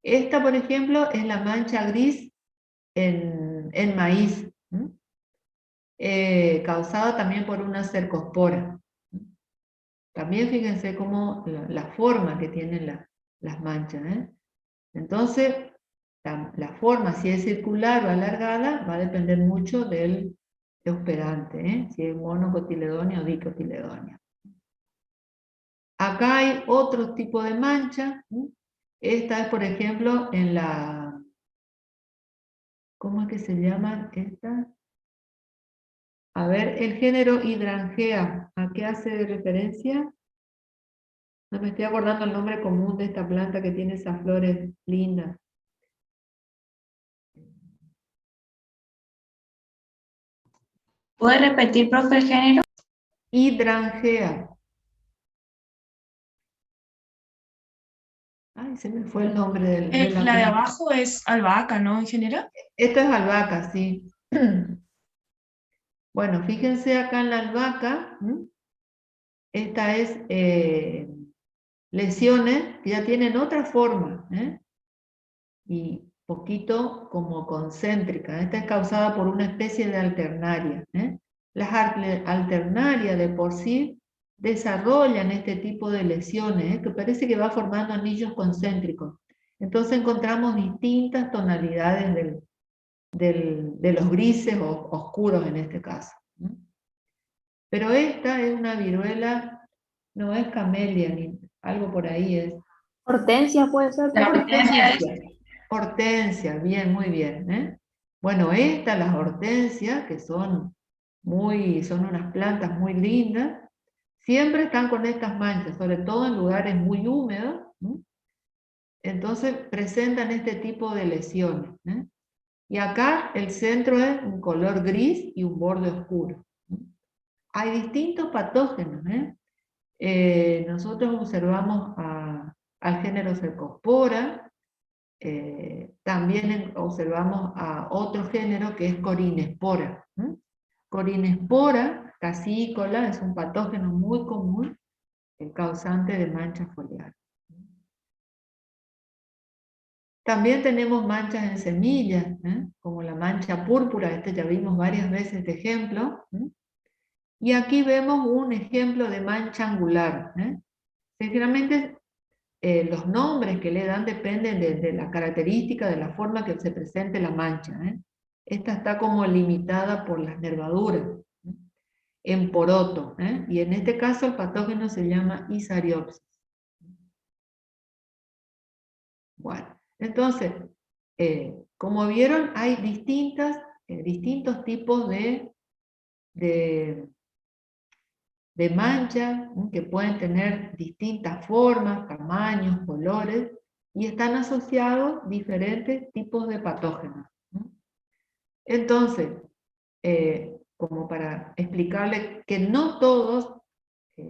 Esta, por ejemplo, es la mancha gris en maíz, causada también por una cercospora. También fíjense cómo la forma que tienen las manchas. Entonces, la forma, si es circular o alargada, va a depender mucho del hospedante, si es monocotiledonia o dicotiledonia. Acá hay otro tipo de mancha. Esta es, por ejemplo, en la... ¿Cómo es que se llaman estas? A ver, el género Hydrangea, ¿a qué hace referencia? No me estoy acordando el nombre común de esta planta que tiene esas flores lindas. ¿Puede repetir, profe, el género? Hydrangea. Ay, se me fue el nombre de la La de planta. abajo es albahaca, ¿no, ingeniera? Esto es albahaca, sí. Bueno, fíjense acá en la albahaca. Esta es lesiones que ya tienen otra forma, y poquito como concéntrica. Esta es causada por una especie de alternaria. Las alternarias de por sí desarrollan este tipo de lesiones, que parece que va formando anillos concéntricos. Entonces encontramos distintas tonalidades de los grises o oscuros en este caso. Pero esta es una viruela, no es camelia, ni algo por ahí es. Hortensia puede ser. La hortensia es... Hortensia, bien, muy bien, ¿eh? Bueno, las hortensias, que son unas plantas muy lindas, siempre están con estas manchas, sobre todo en lugares muy húmedos, ¿no? Entonces presentan este tipo de lesiones, ¿eh? Y acá el centro es un color gris y un borde oscuro, ¿no? Hay distintos patógenos, ¿eh? Nosotros observamos al género Cercospora, también observamos a otro género que es Corinespora, ¿eh? Corinespora casícola es un patógeno muy común, el causante de manchas foliares. También tenemos manchas en semillas, como la mancha púrpura, ya vimos varias veces este ejemplo. Y aquí vemos un ejemplo de mancha angular. Generalmente los nombres que le dan dependen de la característica, de la forma que se presente la mancha. Esta está como limitada por las nervaduras, en poroto, y en este caso el patógeno se llama Isariopsis. Bueno, entonces, como vieron, hay distintos tipos de manchas, que pueden tener distintas formas, tamaños, colores, y están asociados diferentes tipos de patógenos. Entonces, como para explicarle que no todos,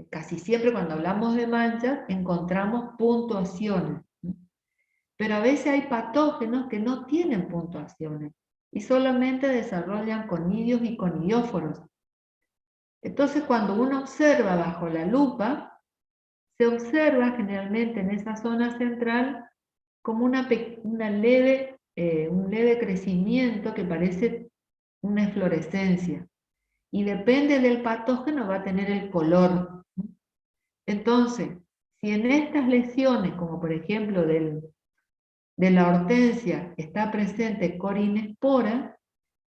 casi siempre cuando hablamos de manchas, encontramos puntuaciones. Pero a veces hay patógenos que no tienen puntuaciones y solamente desarrollan conidios y conidióforos. Entonces, cuando uno observa bajo la lupa, se observa generalmente en esa zona central como un leve crecimiento que parece una eflorescencia. Y depende del patógeno va a tener el color. Entonces, si en estas lesiones, como por ejemplo de la hortensia, está presente Corinespora,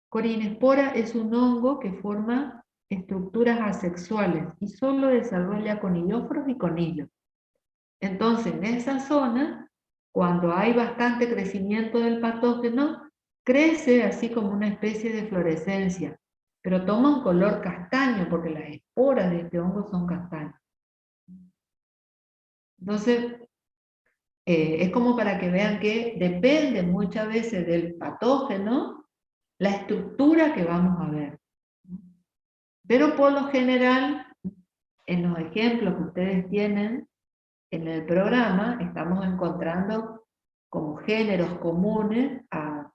Corinespora es un hongo que forma estructuras asexuales y solo desarrolla conidióforos y conillos. Entonces, en esa zona, cuando hay bastante crecimiento del patógeno, crece así como una especie de fluorescencia, pero toma un color castaño porque las esporas de este hongo son castañas. Entonces, es como para que vean que depende muchas veces del patógeno la estructura que vamos a ver. Pero por lo general, en los ejemplos que ustedes tienen en el programa, estamos encontrando como géneros comunes a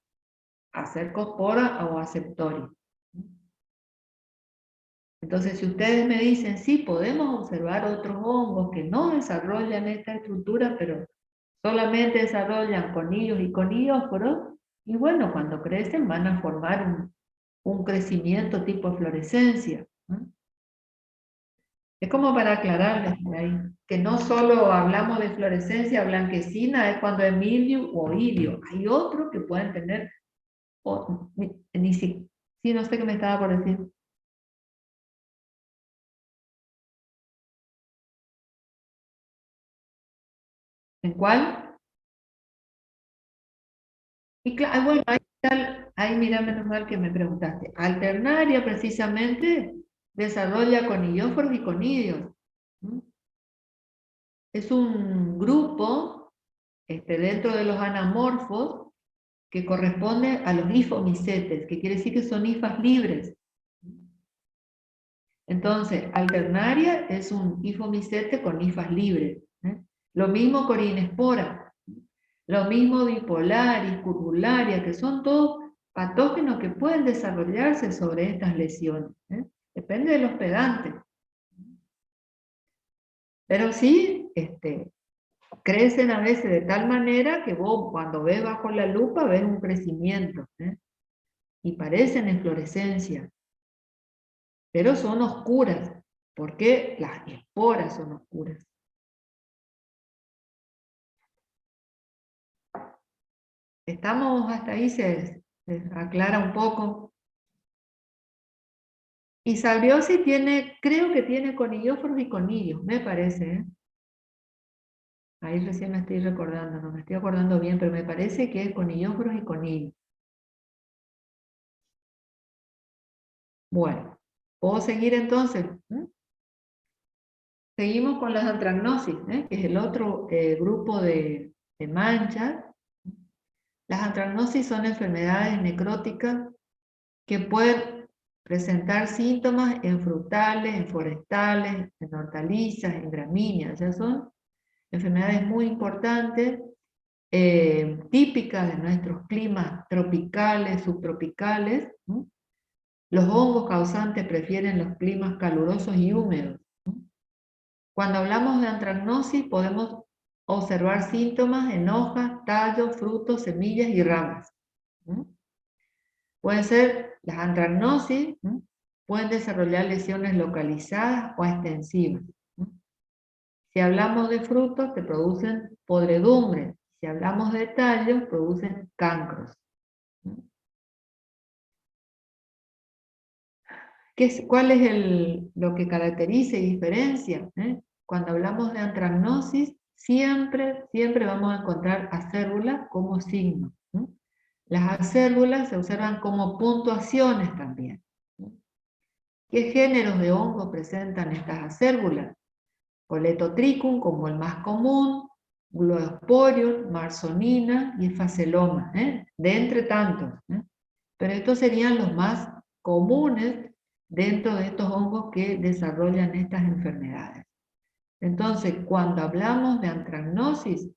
Cercospora o a Septoria. Entonces, si ustedes me dicen, sí, podemos observar otros hongos que no desarrollan esta estructura, pero solamente desarrollan conillos y conidióforos, y bueno, cuando crecen van a formar un crecimiento tipo fluorescencia. Es como para aclararles ahí, que no solo hablamos de fluorescencia blanquecina, es cuando es mildio o ilio. Hay otros que pueden tener, sí, no sé qué me estaba por decir. ¿En cuál? Y bueno, ahí mira, menos mal que me preguntaste. Alternaria precisamente desarrolla conidioforos y conidios. Es un grupo dentro de los anamorfos que corresponde a los hifomicetes, que quiere decir que son hifas libres. Entonces, alternaria es un hifomicete con hifas libres. Lo mismo Corinespora, lo mismo bipolaris, curvularia, que son todos patógenos que pueden desarrollarse sobre estas lesiones. Depende del hospedante. Pero sí, crecen a veces de tal manera que vos cuando ves bajo la lupa ves un crecimiento, y parecen inflorescencia, pero son oscuras, porque las esporas son oscuras. Estamos hasta ahí, se aclara un poco. Y Salviosi creo que tiene conilloforos y conillos, me parece, Ahí recién me estoy recordando, no me estoy acordando bien, pero me parece que es conillóforos y conillos. Bueno, ¿puedo seguir entonces? Seguimos con las antragnosis, que es el otro grupo de manchas. Las antragnosis son enfermedades necróticas que pueden presentar síntomas en frutales, en forestales, en hortalizas, en gramíneas. O sea, son enfermedades muy importantes, típicas de nuestros climas tropicales, subtropicales. Los hongos causantes prefieren los climas calurosos y húmedos. Cuando hablamos de antragnosis podemos observar síntomas en hojas, tallos, frutos, semillas y ramas. Pueden ser las antragnosis, pueden desarrollar lesiones localizadas o extensivas. Si hablamos de frutos, te producen podredumbre. Si hablamos de tallos, producen cancros. ¿Cuál es lo que caracteriza y diferencia? Cuando hablamos de antragnosis, siempre vamos a encontrar acérbulas como signo. Las acérbulas se observan como puntuaciones también. ¿Qué géneros de hongo presentan estas acérbulas? Coletotrichum como el más común, Gloeosporium, Marsonina y Phaceoloma, de entre tantos. Pero estos serían los más comunes dentro de estos hongos que desarrollan estas enfermedades. Entonces, cuando hablamos de antragnosis,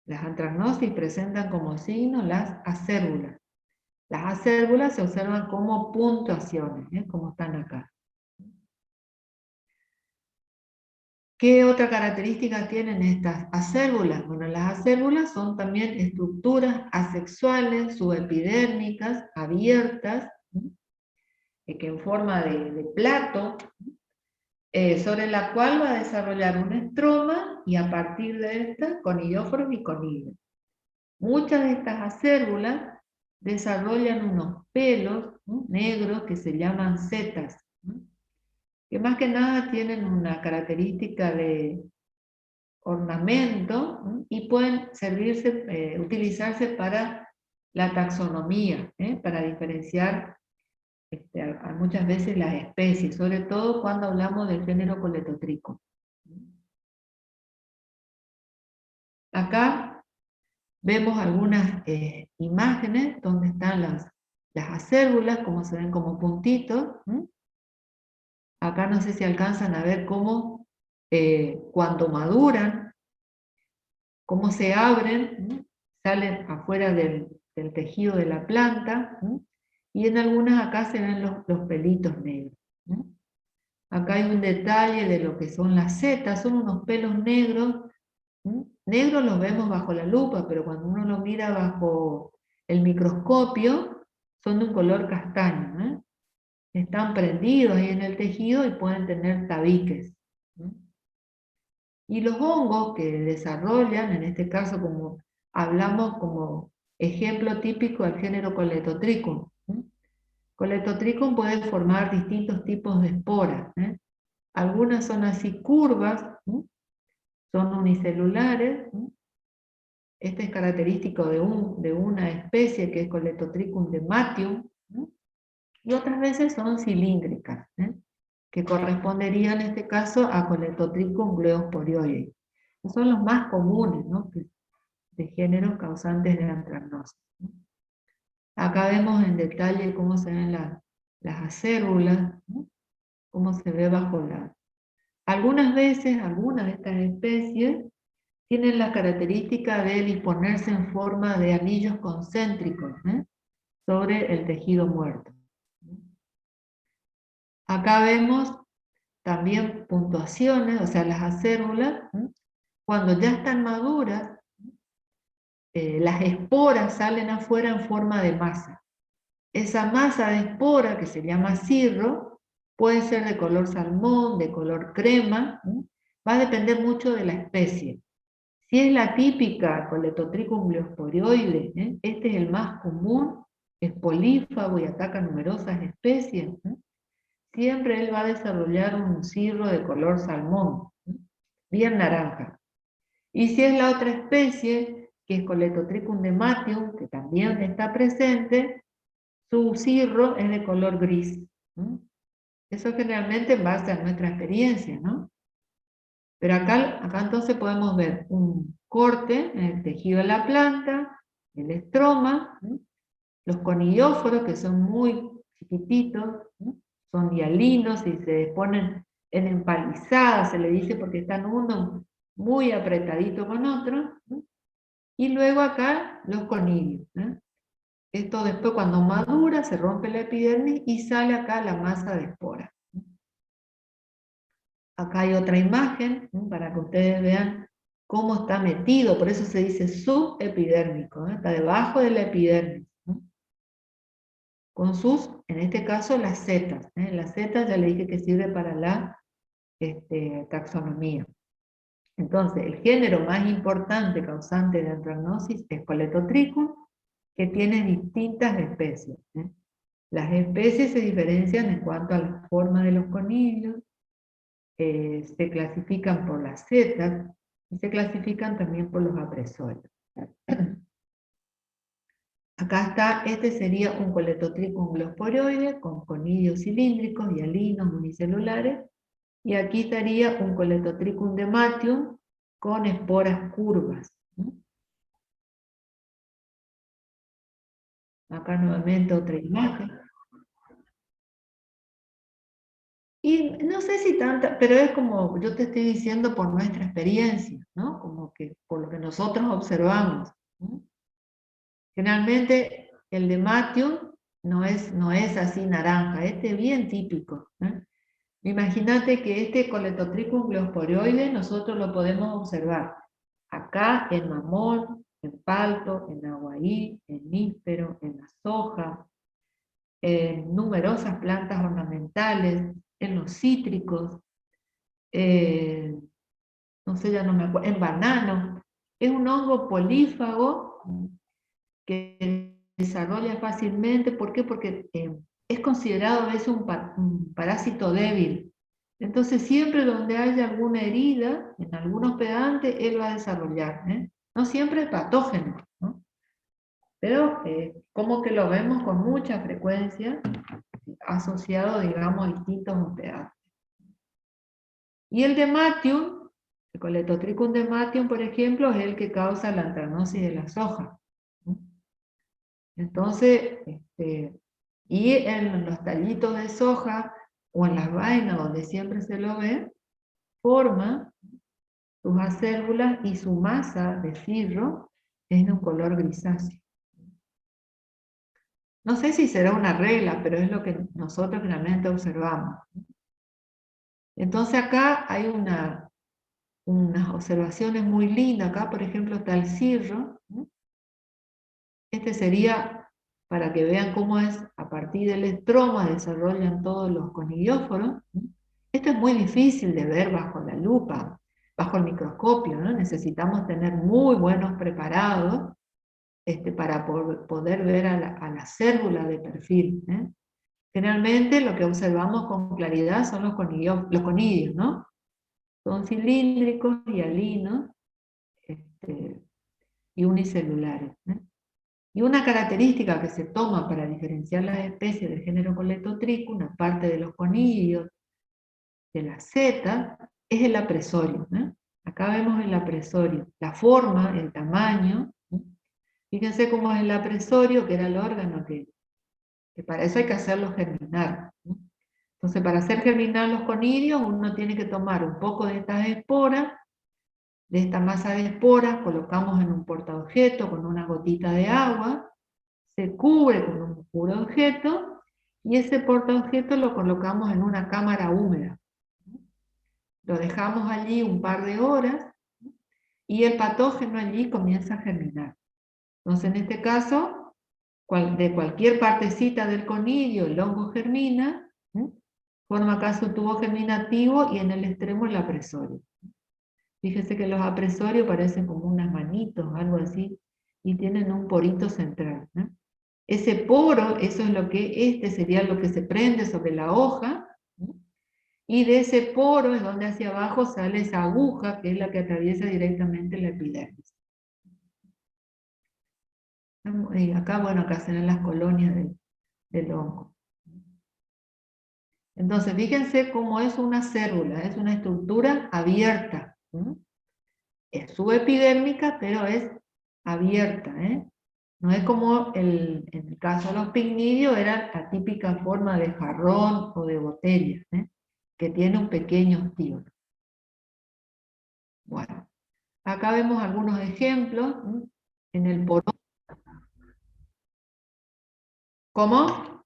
las antragnosis presentan como signo las acérbulas. Las acérbulas se observan como puntuaciones, como están acá. ¿Qué otra característica tienen estas acérbulas? Bueno, las acérbulas son también estructuras asexuales, subepidérmicas, abiertas, que en forma de plato, sobre la cual va a desarrollar un estroma y a partir de esta, conillóforos y conillos. Muchas de estas acérbulas desarrollan unos pelos negros que se llaman setas, que más que nada tienen una característica de ornamento y pueden utilizarse para la taxonomía, para diferenciar muchas veces las especies, sobre todo cuando hablamos del género Coletotrichum. Acá vemos algunas imágenes donde están las acérbulas, como se ven como puntitos. Acá no sé si alcanzan a ver cómo cuando maduran, cómo se abren, salen afuera del tejido de la planta, y en algunas acá se ven los pelitos negros. Acá hay un detalle de lo que son las setas, son unos pelos negros. Negros los vemos bajo la lupa, pero cuando uno los mira bajo el microscopio, son de un color castaño. Están prendidos ahí en el tejido y pueden tener tabiques. Y los hongos que desarrollan, en este caso como hablamos como ejemplo típico del género Coletotrichum. Coletotrichum puede formar distintos tipos de esporas. Algunas son así curvas, son unicelulares. Este es característico de una especie que es Coletotrichum dematium. Y otras veces son cilíndricas, que corresponderían en este caso a Coletotrichum gloeosporioides. Son los más comunes, de géneros causantes de antragnosis. Acá vemos en detalle cómo se ven las acérbulas, cómo se ve bajo la... Algunas veces, algunas de estas especies tienen la característica de disponerse en forma de anillos concéntricos sobre el tejido muerto. Acá vemos también puntuaciones, o sea, las acérbulas, cuando ya están maduras, las esporas salen afuera en forma de masa. Esa masa de espora, que se llama cirro, puede ser de color salmón, de color crema, va a depender mucho de la especie. Si es la típica Coletotrichum gloeosporioides, este es el más común, es polífago y ataca numerosas especies, siempre él va a desarrollar un cirro de color salmón, bien naranja. Y si es la otra especie, que es Coletotrichum dematium, que también está presente, su cirro es de color gris. Eso generalmente en base a nuestra experiencia, ¿no? Pero acá entonces podemos ver un corte en el tejido de la planta, el estroma, los conidóforos, que son muy chiquititos, son hialinos y se ponen en empalizadas, se le dice, porque están uno muy apretadito con otro, y luego acá los conidios. Esto después cuando madura se rompe la epidermis y sale acá la masa de espora. Acá hay otra imagen, para que ustedes vean cómo está metido, por eso se dice subepidérmico, está debajo de la epidermis. Con sus, en este caso, las setas. Las setas ya le dije que sirve para la taxonomía. Entonces, el género más importante causante de antragnosis es Coletotrichum, que tiene distintas especies. Las especies se diferencian en cuanto a la forma de los conillos, se clasifican por las setas, y se clasifican también por los apresorios. Acá está, este sería un Coletotrichum glosporoide con conidios cilíndricos, hialinos, unicelulares, y aquí estaría un Coletotrichum dematium con esporas curvas. Acá nuevamente otra imagen. Y no sé si tanta, pero es como yo te estoy diciendo por nuestra experiencia, ¿no? Como que por lo que nosotros observamos, ¿no? Generalmente el dematium no es así naranja, este es bien típico. Imagínate que este Coletotrichum glosporoide nosotros lo podemos observar acá en mamón, en palto, en aguaí, en níspero, en la soja, en numerosas plantas ornamentales, en los cítricos, no sé, ya no me acuerdo, en banano. Es un hongo polífago que desarrolla fácilmente. ¿Por qué? Porque es considerado a veces un parásito débil. Entonces siempre donde haya alguna herida, en algún hospedante, él va a desarrollar. No siempre es patógeno, ¿no? Pero como que lo vemos con mucha frecuencia asociado, digamos, a distintos hospedantes. Y el dematium, el Coletotrichum dematium, por ejemplo, es el que causa la antragnosis de la soja. Entonces, y en los tallitos de soja, o en las vainas donde siempre se lo ve, forma sus acérbulas y su masa de cirro es de un color grisáceo. No sé si será una regla, pero es lo que nosotros realmente observamos. Entonces acá hay unas observaciones muy lindas. Acá, por ejemplo, está el cirro. Este sería, para que vean cómo es, a partir del estroma desarrollan todos los conidióforos. Esto es muy difícil de ver bajo la lupa, bajo el microscopio, ¿no? Necesitamos tener muy buenos preparados para poder ver a la célula de perfil. Generalmente lo que observamos con claridad son los conidios, ¿no? Son cilíndricos, hialinos y unicelulares. Y una característica que se toma para diferenciar las especies del género Coletotrichum, aparte de los conidios, de la seta, es el apresorio. Acá vemos el apresorio, la forma, el tamaño. Fíjense cómo es el apresorio, que era el órgano que para eso hay que hacerlo germinar. Entonces, para hacer germinar los conidios, uno tiene que tomar un poco de estas esporas, de esta masa de esporas, colocamos en un portaobjeto con una gotita de agua, se cubre con un puro objeto, y ese portaobjeto lo colocamos en una cámara húmeda. Lo dejamos allí un par de horas, y el patógeno allí comienza a germinar. Entonces, en este caso, de cualquier partecita del conidio, el hongo germina, forma acá su tubo germinativo, y en el extremo el apresorio. Fíjense que los apresorios parecen como unas manitos, algo así, y tienen un porito central. Ese poro, eso es lo que, sería lo que se prende sobre la hoja, y de ese poro es donde hacia abajo sale esa aguja, que es la que atraviesa directamente la epidermis. Y acá, bueno, acá se ven las colonias del hongo. Entonces, fíjense cómo es una célula, es una estructura abierta. Es subepidérmica, pero es abierta. No es como en el caso de los picnidios, era la típica forma de jarrón o de botella, que tiene un pequeño ostíolo. Bueno, acá vemos algunos ejemplos en el poroto. ¿Cómo?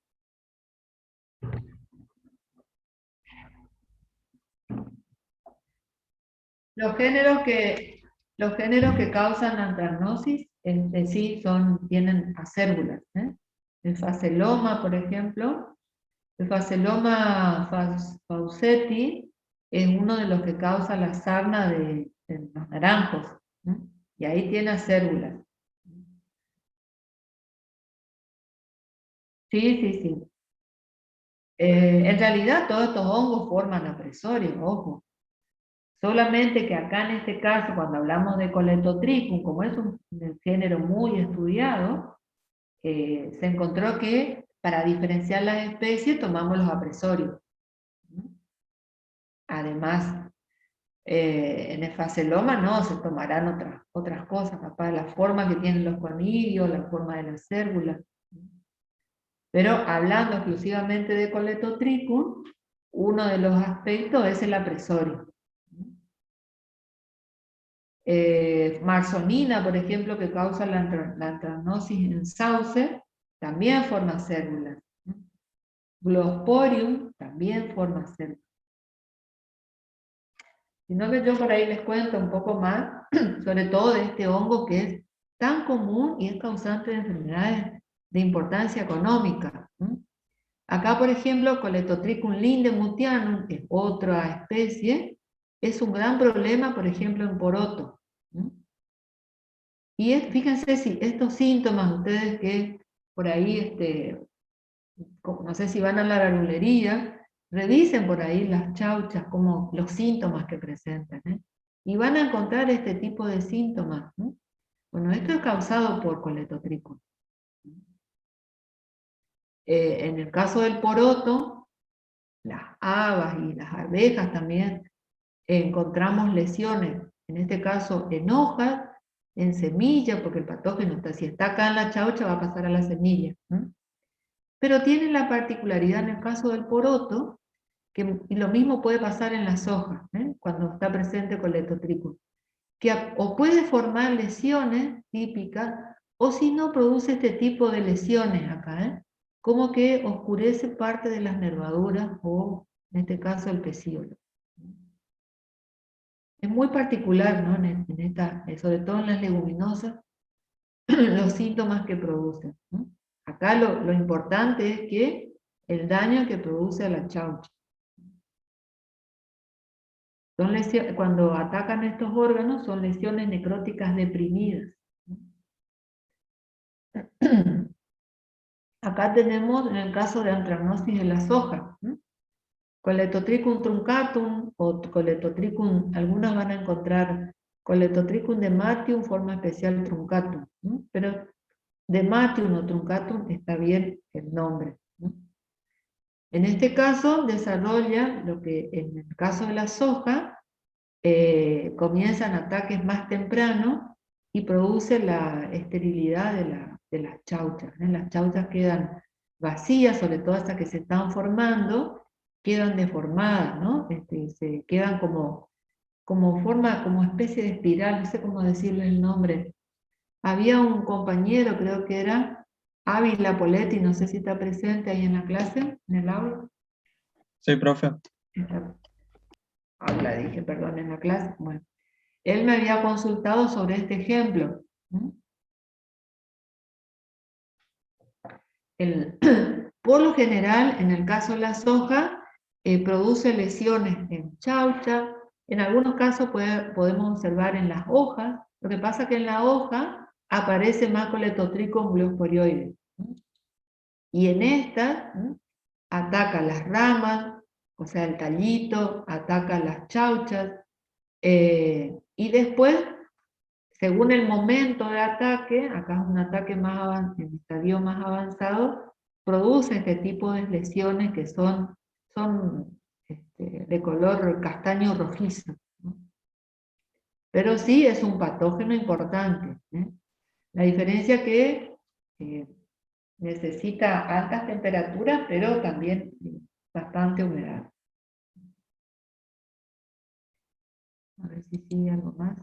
Los géneros que causan antagnosis en sí tienen acérbulas. El faceloma, por ejemplo, el faceloma fawcettii es uno de los que causa la sarna de los naranjos. Y ahí tiene acérbulas. Sí. En realidad todos estos hongos forman apresorios, ojo. Solamente que acá en este caso, cuando hablamos de Coletotrichum, como es un género muy estudiado, se encontró que para diferenciar las especies tomamos los apresorios. Además, en el faceloma no, se tomarán otras cosas, capaz la forma que tienen los conilios, la forma de las cérvulas. Pero hablando exclusivamente de Coletotrichum, uno de los aspectos es el apresorio. Marsonina, por ejemplo, que causa la antagnosis en sauce, también forma células. Glosporium también forma células. Sino que yo por ahí les cuento un poco más, sobre todo de este hongo que es tan común y es causante de enfermedades de importancia económica. Acá, por ejemplo, Coletotrichum lindemuthianum, que es otra especie, es un gran problema, por ejemplo, en poroto. Y fíjense si estos síntomas, ustedes que por ahí, no sé si van a la verdulería, revisen por ahí las chauchas, como los síntomas que presentan, y van a encontrar este tipo de síntomas. Bueno, esto es causado por Coletotrichum. En el caso del poroto, las habas y las arvejas también encontramos lesiones, en este caso en hojas, en semilla, porque el patógeno si está acá en la chaucha va a pasar a la semilla. Pero tiene la particularidad en el caso del poroto, y lo mismo puede pasar en las hojas, cuando está presente Coletotrichum, que o puede formar lesiones típicas, o si no produce este tipo de lesiones acá, como que oscurece parte de las nervaduras, o en este caso el pecíolo. Es muy particular, ¿no? Sobre todo en las leguminosas, los síntomas que producen. Acá lo importante es que el daño que produce a la chaucha. Cuando atacan estos órganos son lesiones necróticas deprimidas. Acá tenemos en el caso de antagnosis de las hojas, Coletotrichum truncatum o Coletotrichum, algunas van a encontrar Coletotrichum dematium, forma especial truncatum, pero dematium o truncatum está bien el nombre. En este caso desarrolla lo que en el caso de la soja comienzan ataques más tempranos y produce la esterilidad de las chauchas. Las chauchas quedan vacías, sobre todo hasta que se están formando, quedan deformadas, ¿no? Se quedan como especie de espiral, no sé cómo decirle el nombre. Había un compañero, creo que era Ávila Poletti, no sé si está presente ahí en la clase, en el aula. Sí, profe. Aula, dije, perdón, en la clase. Bueno, él me había consultado sobre este ejemplo. Por lo general, en el caso de la soja, produce lesiones en chaucha. En algunos casos podemos observar en las hojas. Lo que pasa es que en la hoja aparece más Coletotrichum glosporioides. Y en esta ataca las ramas, o sea, el tallito, ataca las chauchas, y después, según el momento de ataque, acá es un ataque más en estadio más avanzado, produce este tipo de lesiones que son de color castaño rojizo, ¿no? Pero sí es un patógeno importante, ¿eh? La diferencia que necesita altas temperaturas, pero también bastante humedad. A ver si sigue algo más.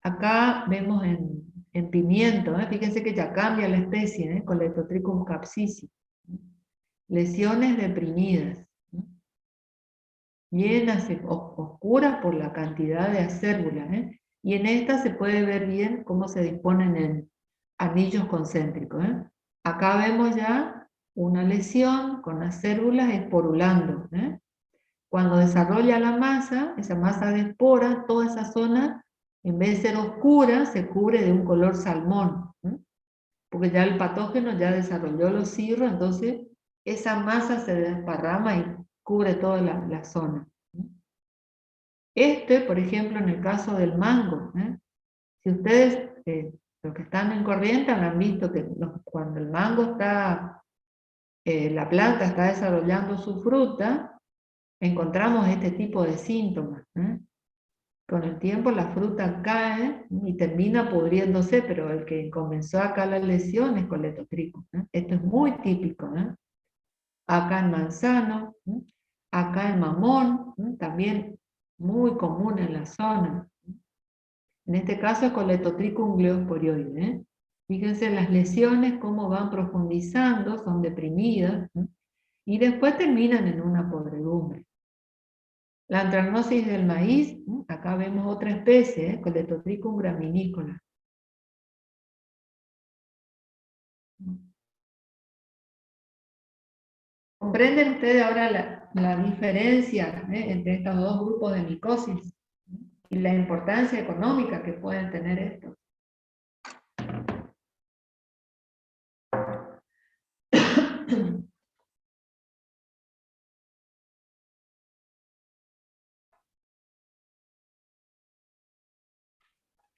Acá vemos en pimiento, fíjense que ya cambia la especie, Coletotrichum capsicum. Lesiones deprimidas, llenas, oscuras por la cantidad de acérbulas, y en esta se puede ver bien cómo se disponen en anillos concéntricos. Acá vemos ya una lesión con acérbulas esporulando. Cuando desarrolla la masa, esa masa de esporas, toda esa zona, en vez de ser oscura, se cubre de un color salmón, porque ya el patógeno ya desarrolló los cirros, entonces esa masa se desparrama y cubre toda la zona. Por ejemplo, en el caso del mango, si ustedes, los que están en corriente, habrán visto que cuando el mango está, la planta está desarrollando su fruta, encontramos este tipo de síntomas. Con el tiempo la fruta cae y termina pudriéndose, pero el que comenzó acá la lesión es Coletotrichum. Esto es muy típico. Acá en manzano, acá en mamón, también muy común en la zona. En este caso es Coletotrichum gliosporioide. Fíjense las lesiones cómo van profundizando, son deprimidas, y después terminan en una podredumbre. La anthragnosis del maíz, acá vemos otra especie, Coletotrichum graminicola. ¿Comprenden ustedes ahora la diferencia entre estos dos grupos de micosis y la importancia económica que pueden tener estos?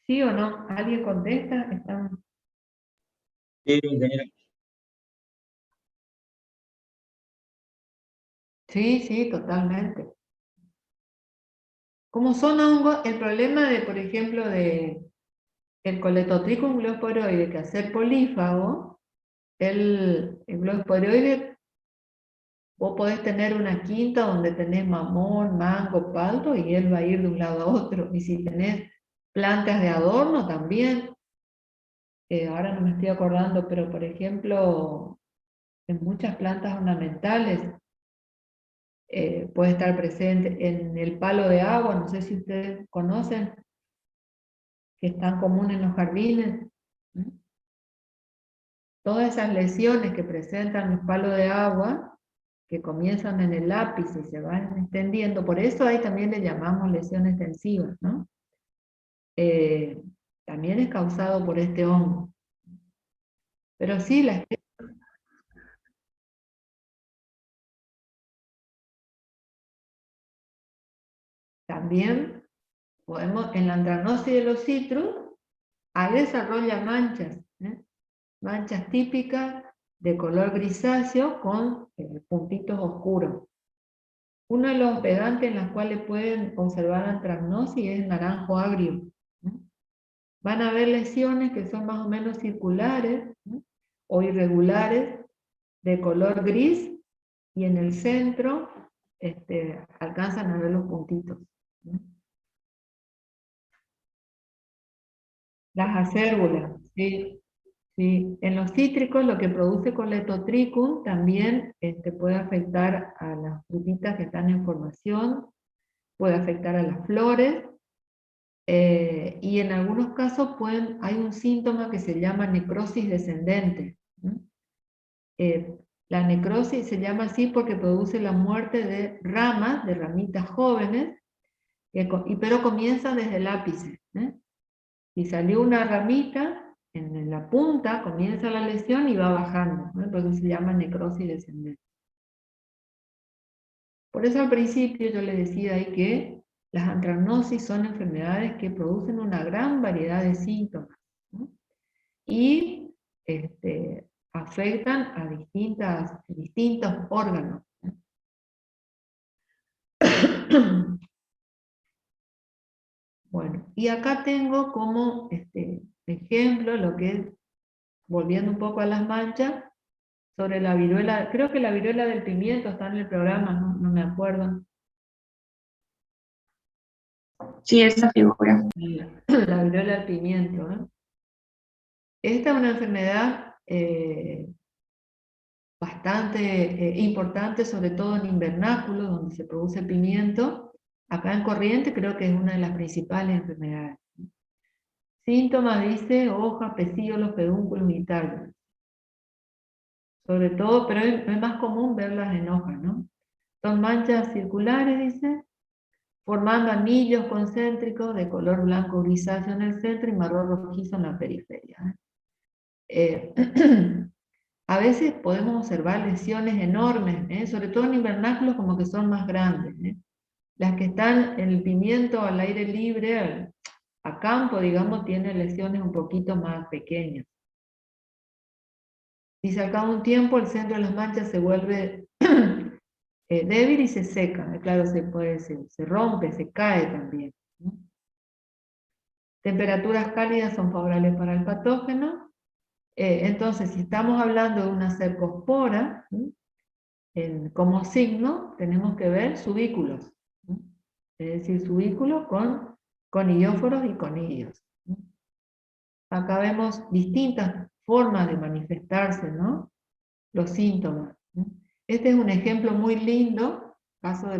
¿Sí o no? ¿Alguien contesta? ¿Están... Sí, ingeniero. Sí, sí, totalmente. Como son hongos, el problema de, por ejemplo, el Coletotrichum gliosporioide, que al ser polífago, el gliosporioide, vos podés tener una quinta donde tenés mamón, mango, palto, y él va a ir de un lado a otro. Y si tenés plantas de adorno también, ahora no me estoy acordando, pero por ejemplo, en muchas plantas ornamentales, puede estar presente en el palo de agua, no sé si ustedes conocen, que es tan común en los jardines. Todas esas lesiones que presentan los palos de agua, que comienzan en el ápice y se van extendiendo, por eso ahí también le llamamos lesión extensiva, ¿no? También es causado por este hongo. Pero sí, también podemos, en la anthragnosis de los citrus, ahí desarrolla manchas, manchas típicas de color grisáceo con puntitos oscuros. Uno de los hospedantes en los cuales pueden observar anthragnosis es el naranjo agrio. Van a ver lesiones que son más o menos circulares o irregulares de color gris, y en el centro alcanzan a ver los puntitos. Las acérbulas, sí. Sí, en los cítricos lo que produce Coletotrichum también puede afectar a las frutitas que están en formación, puede afectar a las flores, y en algunos casos hay un síntoma que se llama necrosis descendente. La necrosis se llama así porque produce la muerte de ramas, de ramitas jóvenes, pero comienza desde el ápice. Si salió una ramita, en la punta comienza la lesión y va bajando, por eso se llama necrosis descendente. Por eso al principio yo les decía ahí que las anthracnosis son enfermedades que producen una gran variedad de síntomas, ¿no? Y afectan a distintos órganos, ¿no? Bueno, y acá tengo como ejemplo lo que es, volviendo un poco a las manchas, sobre la viruela, creo que la viruela del pimiento está en el programa, no me acuerdo. Sí, esa figura. La viruela del pimiento, ¿eh? Esta es una enfermedad bastante importante, sobre todo en invernáculos, donde se produce pimiento. Acá en Corrientes creo que es una de las principales enfermedades. Síntomas, dice, hojas, pecíolos, pedúnculos y tallos. Sobre todo, pero es más común verlas en hojas, ¿no? Son manchas circulares, dice, formando anillos concéntricos de color blanco grisáceo en el centro y marrón rojizo en la periferia. A veces podemos observar lesiones enormes, sobre todo en invernáculos como que son más grandes. Las que están en el pimiento al aire libre, a campo, digamos, tienen lesiones un poquito más pequeñas. Dice, al cabo de un tiempo el centro de las manchas se vuelve débil y se seca. Claro, se rompe, se cae también, ¿no? Temperaturas cálidas son favorables para el patógeno. Entonces, si estamos hablando de una cercospora, como signo tenemos que ver subículos, ¿no? Es decir, subículos con conidioforos y conidios, ¿no? Acá vemos distintas formas de manifestarse, ¿no? Los síntomas, ¿no? Este es un ejemplo muy lindo, caso de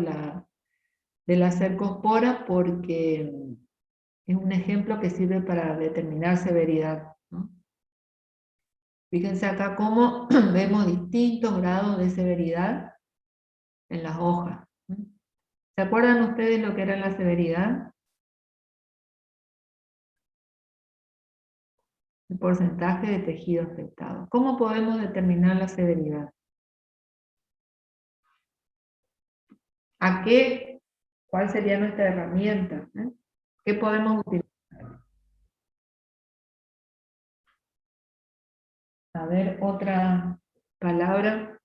la cercospora, porque es un ejemplo que sirve para determinar severidad, ¿no? Fíjense acá cómo vemos distintos grados de severidad en las hojas. ¿Se acuerdan ustedes lo que era la severidad? El porcentaje de tejido afectado. ¿Cómo podemos determinar la severidad? ¿Cuál sería nuestra herramienta? ¿Qué podemos utilizar? A ver, otra palabra.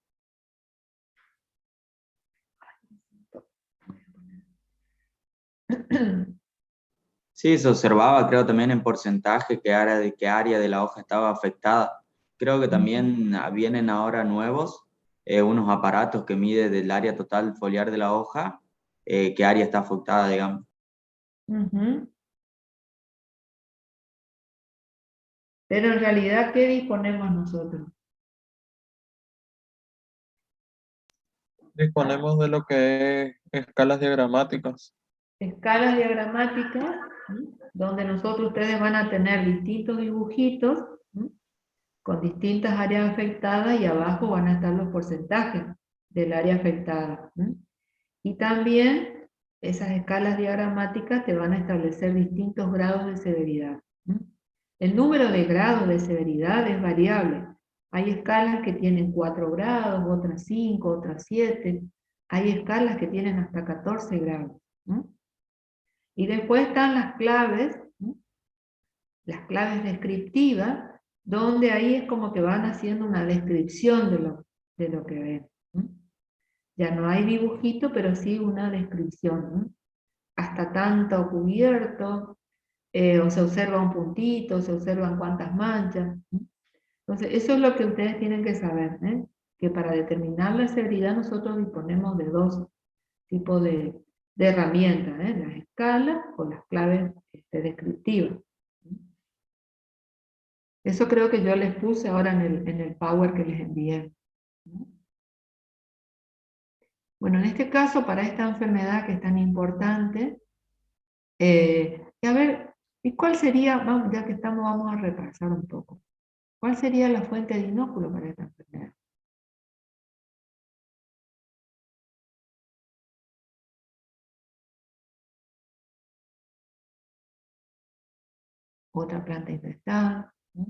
Sí, se observaba, creo, también en porcentaje qué área de la hoja estaba afectada. Creo que también vienen ahora nuevos, unos aparatos que miden del área total foliar de la hoja, qué área está afectada, digamos. Pero en realidad, ¿qué disponemos nosotros? Disponemos de lo que es escalas diagramáticas. Escalas diagramáticas, donde ustedes van a tener distintos dibujitos, con distintas áreas afectadas, y abajo van a estar los porcentajes del área afectada. Y también esas escalas diagramáticas te van a establecer distintos grados de severidad. El número de grados de severidad es variable. Hay escalas que tienen 4 grados, otras 5, otras 7. Hay escalas que tienen hasta 14 grados. Y después están las claves descriptivas, donde ahí es como que van haciendo una descripción de lo que ven. Ya no hay dibujito, pero sí una descripción. Hasta tanto cubierto, o se observa un puntito, se observan cuántas manchas. Entonces, eso es lo que ustedes tienen que saber, que para determinar la severidad nosotros disponemos de dos tipos de herramientas, las escalas o las claves descriptivas. Eso creo que yo les puse ahora en el Power que les envié. Bueno, en este caso, para esta enfermedad que es tan importante, a ver, ¿y cuál sería, ya que estamos, vamos a repasar un poco, cuál sería la fuente de inóculo para esta enfermedad? Otra planta infestada, ¿no?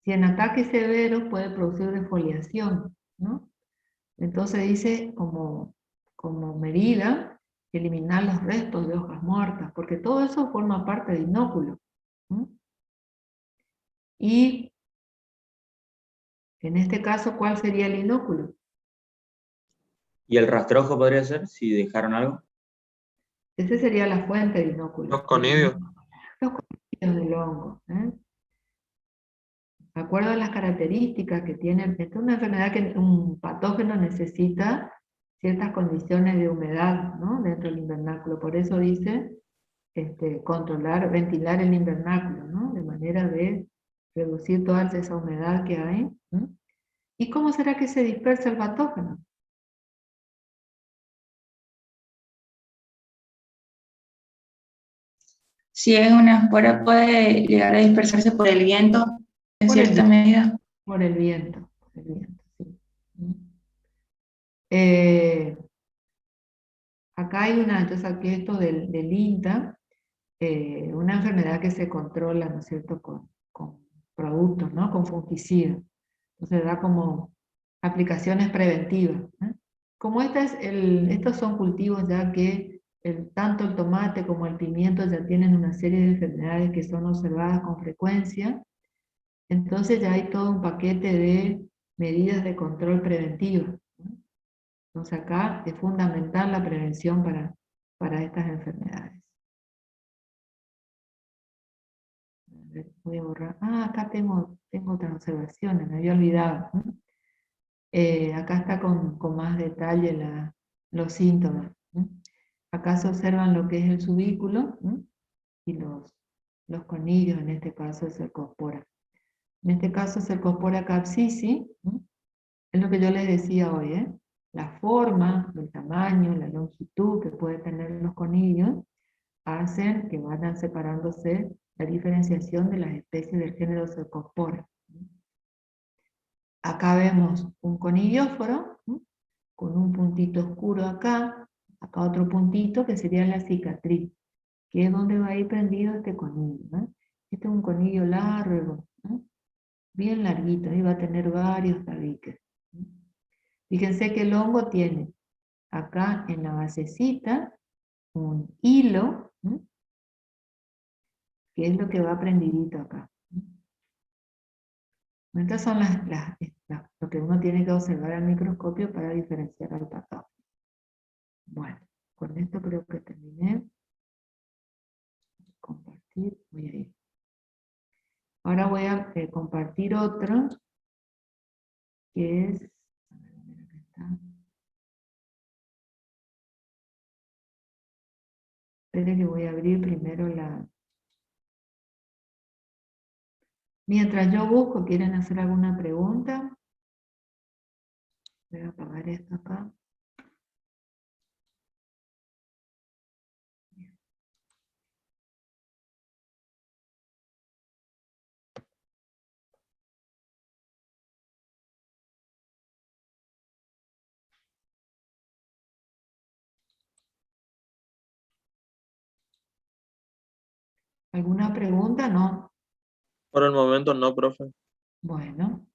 Si en ataques severos puede producir defoliación, ¿no? Entonces dice como como medida eliminar los restos de hojas muertas, porque todo eso forma parte del inóculo. Y en este caso, ¿cuál sería el inóculo? ¿Y el rastrojo podría ser, si dejaron algo? Esa sería la fuente del inóculo. Los conidios. Los conidios del hongo. De acuerdo a las características que tiene, esta es una enfermedad que un patógeno necesita ciertas condiciones de humedad, ¿no?, dentro del invernáculo. Por eso dice controlar, ventilar el invernáculo, ¿no?, de manera de reducir toda esa humedad que hay. ¿Y cómo será que se dispersa el patógeno? Si es una espora, puede llegar a dispersarse por el viento en Por el cierta viento. medida. Por el viento, sí. Acá hay una, yo saqué esto del INTA, una enfermedad que se controla, ¿no es cierto?, con productos, ¿no?, con fungicidas. Entonces da como aplicaciones preventivas. Como estos son cultivos ya que tanto el tomate como el pimiento ya tienen una serie de enfermedades que son observadas con frecuencia, entonces ya hay todo un paquete de medidas de control preventiva. Entonces acá es fundamental la prevención para estas enfermedades. A ver, voy a borrar. Acá tengo otras observaciones, me había olvidado. Acá está con más detalle los síntomas. Acá se observan lo que es el subículo y los conidios, en este caso es Cercospora. En este caso Cercospora capsicii, es lo que yo les decía hoy, la forma, el tamaño, la longitud que pueden tener los conidios hacen que vayan separándose la diferenciación de las especies del género Cercospora. Acá vemos un conidióforo con un puntito oscuro acá otro puntito que sería la cicatriz, que es donde va a ir prendido este conidio. Este es un conidio largo, bien larguito, y va a tener varios tabiques. Fíjense que el hongo tiene acá en la basecita un hilo, que es lo que va prendidito acá. Estas son lo que uno tiene que observar al microscopio para diferenciar al patógeno. Bueno, con esto creo que terminé. Compartir, voy a ir. Ahora voy a compartir otro, que es, a ver, acá está. Esperen que voy a abrir primero la... Mientras yo busco, ¿quieren hacer alguna pregunta? Voy a apagar esto acá. ¿Alguna pregunta? No. Por el momento no, profe. Bueno.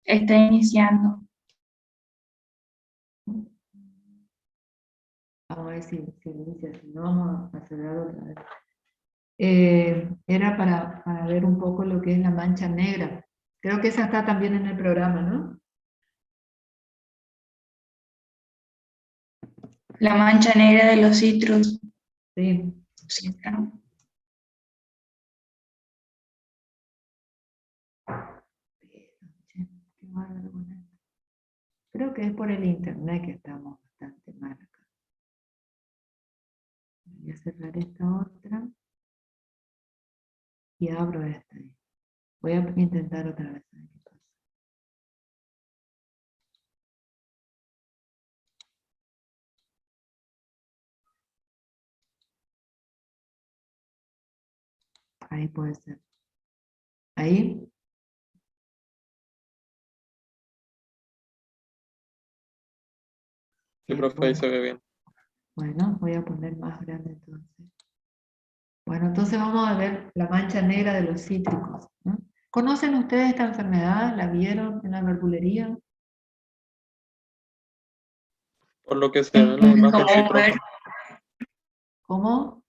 Está iniciando. Vamos a ver si inicia, si no vamos a acelerar otra vez. Era para ver un poco lo que es la mancha negra. Creo que esa está también en el programa, ¿no? La mancha negra de los citrus. Sí. Sí, está. Qué bárbaro con esto. Creo que es por el internet que estamos bastante mal acá. Voy a cerrar esta otra. Y abro esta. Voy a intentar otra vez. A ver qué pasa. Ahí puede ser. Ahí. Sí, profe, ahí se ve bien. Bueno, voy a poner más grande entonces. Bueno, entonces vamos a ver la mancha negra de los cítricos. ¿Conocen ustedes esta enfermedad? ¿La vieron en la verdulería? Por lo que se ve en la imagen, sí, Como profe. ver, ¿Cómo?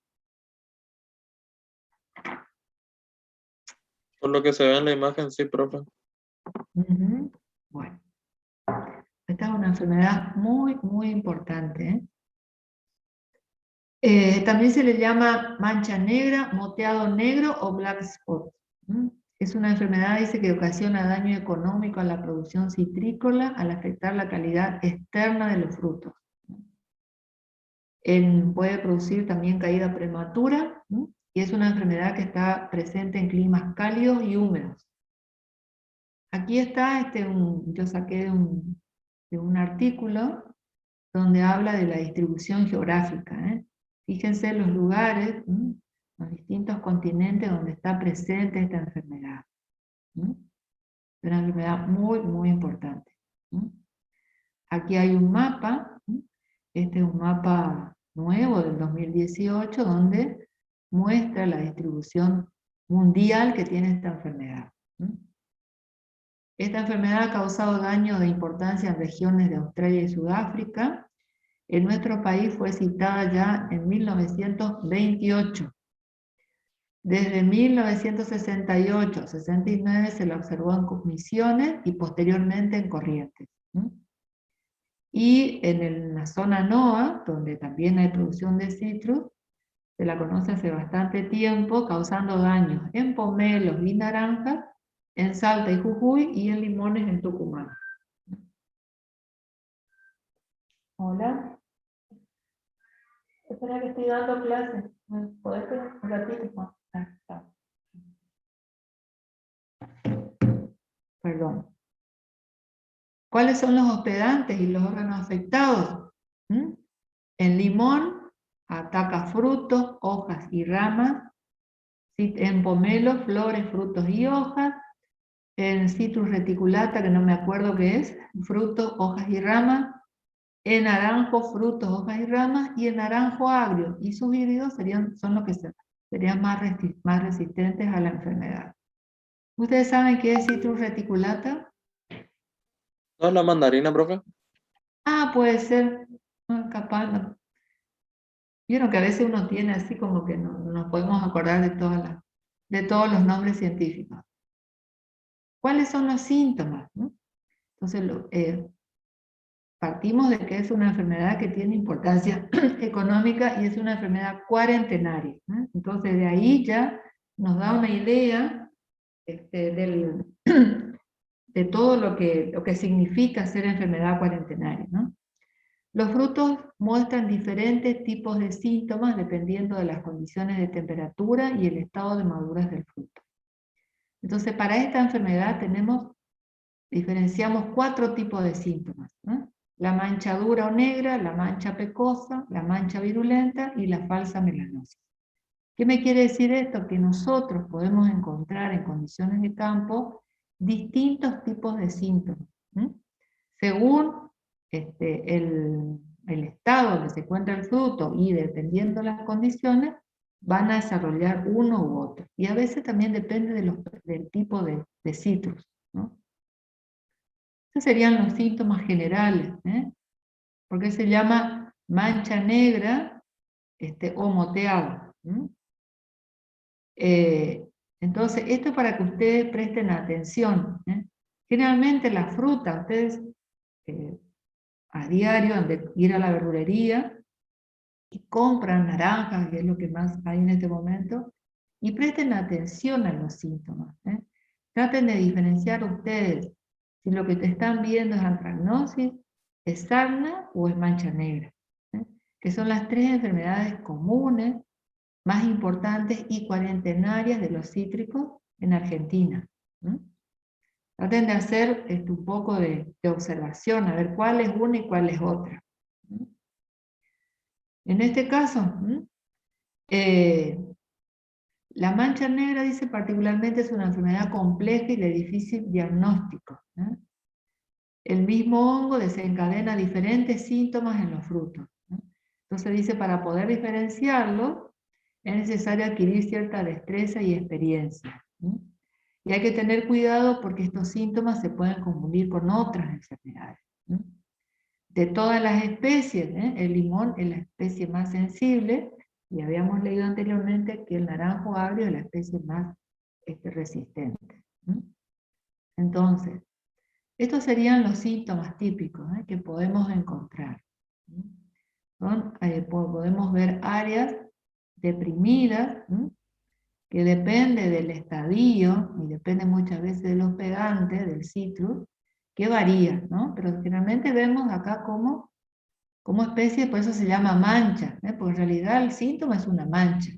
Por lo que se ve en la imagen, sí, profe. Ujú. Bueno, esta es una enfermedad muy, muy importante, ¿eh? También se le llama mancha negra, moteado negro o black spot. Es una enfermedad, dice, que ocasiona daño económico a la producción citrícola al afectar la calidad externa de los frutos. Puede producir también caída prematura, y es una enfermedad que está presente en climas cálidos y húmedos. Aquí está, yo saqué de un artículo donde habla de la distribución geográfica, ¿eh? Fíjense los lugares, los distintos continentes donde está presente esta enfermedad. Es una enfermedad muy, muy importante. Aquí hay un mapa, este es un mapa nuevo del 2018, donde muestra la distribución mundial que tiene esta enfermedad. Esta enfermedad ha causado daño de importancia en regiones de Australia y Sudáfrica. En nuestro país fue citada ya en 1928. Desde 1968-69 se la observó en Misiones y posteriormente en Corrientes. Y en la zona NOA, donde también hay producción de citrus, se la conoce hace bastante tiempo, causando daños en pomelos y naranjas, en Salta y Jujuy, y en limones en Tucumán. Hola. Espera que estoy dando clases. ¿Podés esperar un ratito? Está. Perdón. ¿Cuáles son los hospedantes y los órganos afectados? En limón ataca frutos, hojas y ramas. En pomelo, flores, frutos y hojas. En Citrus reticulata, que no me acuerdo qué es, frutos, hojas y ramas. En naranjo, frutos, hojas y ramas. Y en naranjo agrio y sus híbridos son los que serían más resistentes a la enfermedad. ¿Ustedes saben qué es Citrus reticulata? ¿No es la mandarina, profe? Ah, puede ser. Capaz no. Vieron que a veces uno tiene así como que no nos podemos acordar de todos los nombres científicos. ¿Cuáles son los síntomas? Entonces, partimos de que es una enfermedad que tiene importancia económica y es una enfermedad cuarentenaria. Entonces, de ahí ya nos da una idea de todo lo que significa ser enfermedad cuarentenaria, ¿no? Los frutos muestran diferentes tipos de síntomas dependiendo de las condiciones de temperatura y el estado de madurez del fruto. Entonces, para esta enfermedad diferenciamos 4 tipos de síntomas, ¿no? La mancha dura o negra, la mancha pecosa, la mancha virulenta y la falsa melanosis. ¿Qué me quiere decir esto? Que nosotros podemos encontrar en condiciones de campo distintos tipos de síntomas, según el estado donde se encuentra el fruto y dependiendo de las condiciones, van a desarrollar uno u otro. Y a veces también depende del tipo de citrus, ¿no? Estos serían los síntomas generales, porque se llama mancha negra o moteado. Entonces, esto es para que ustedes presten atención. Generalmente la fruta, ustedes a diario han de ir a la verdulería y compran naranjas, que es lo que más hay en este momento, y presten atención a los síntomas. Traten de diferenciar ustedes si lo que te están viendo es antracnosis, es sarna o es mancha negra, que son las 3 enfermedades comunes, más importantes y cuarentenarias de los cítricos en Argentina. Traten de hacer un poco de observación, a ver cuál es una y cuál es otra. En este caso, la mancha negra, dice, particularmente es una enfermedad compleja y de difícil diagnóstico. El mismo hongo desencadena diferentes síntomas en los frutos. Entonces dice, para poder diferenciarlo, es necesario adquirir cierta destreza y experiencia. Y hay que tener cuidado porque estos síntomas se pueden confundir con otras enfermedades. De todas las especies, el limón es la especie más sensible, y habíamos leído anteriormente que el naranjo agrio es la especie más resistente. Entonces, estos serían los síntomas típicos que podemos encontrar. Podemos ver áreas deprimidas, que depende del estadio, y depende muchas veces del hospedante, del citrus, que varía, ¿no? Pero generalmente vemos acá como especie, por eso se llama mancha, porque en realidad el síntoma es una mancha,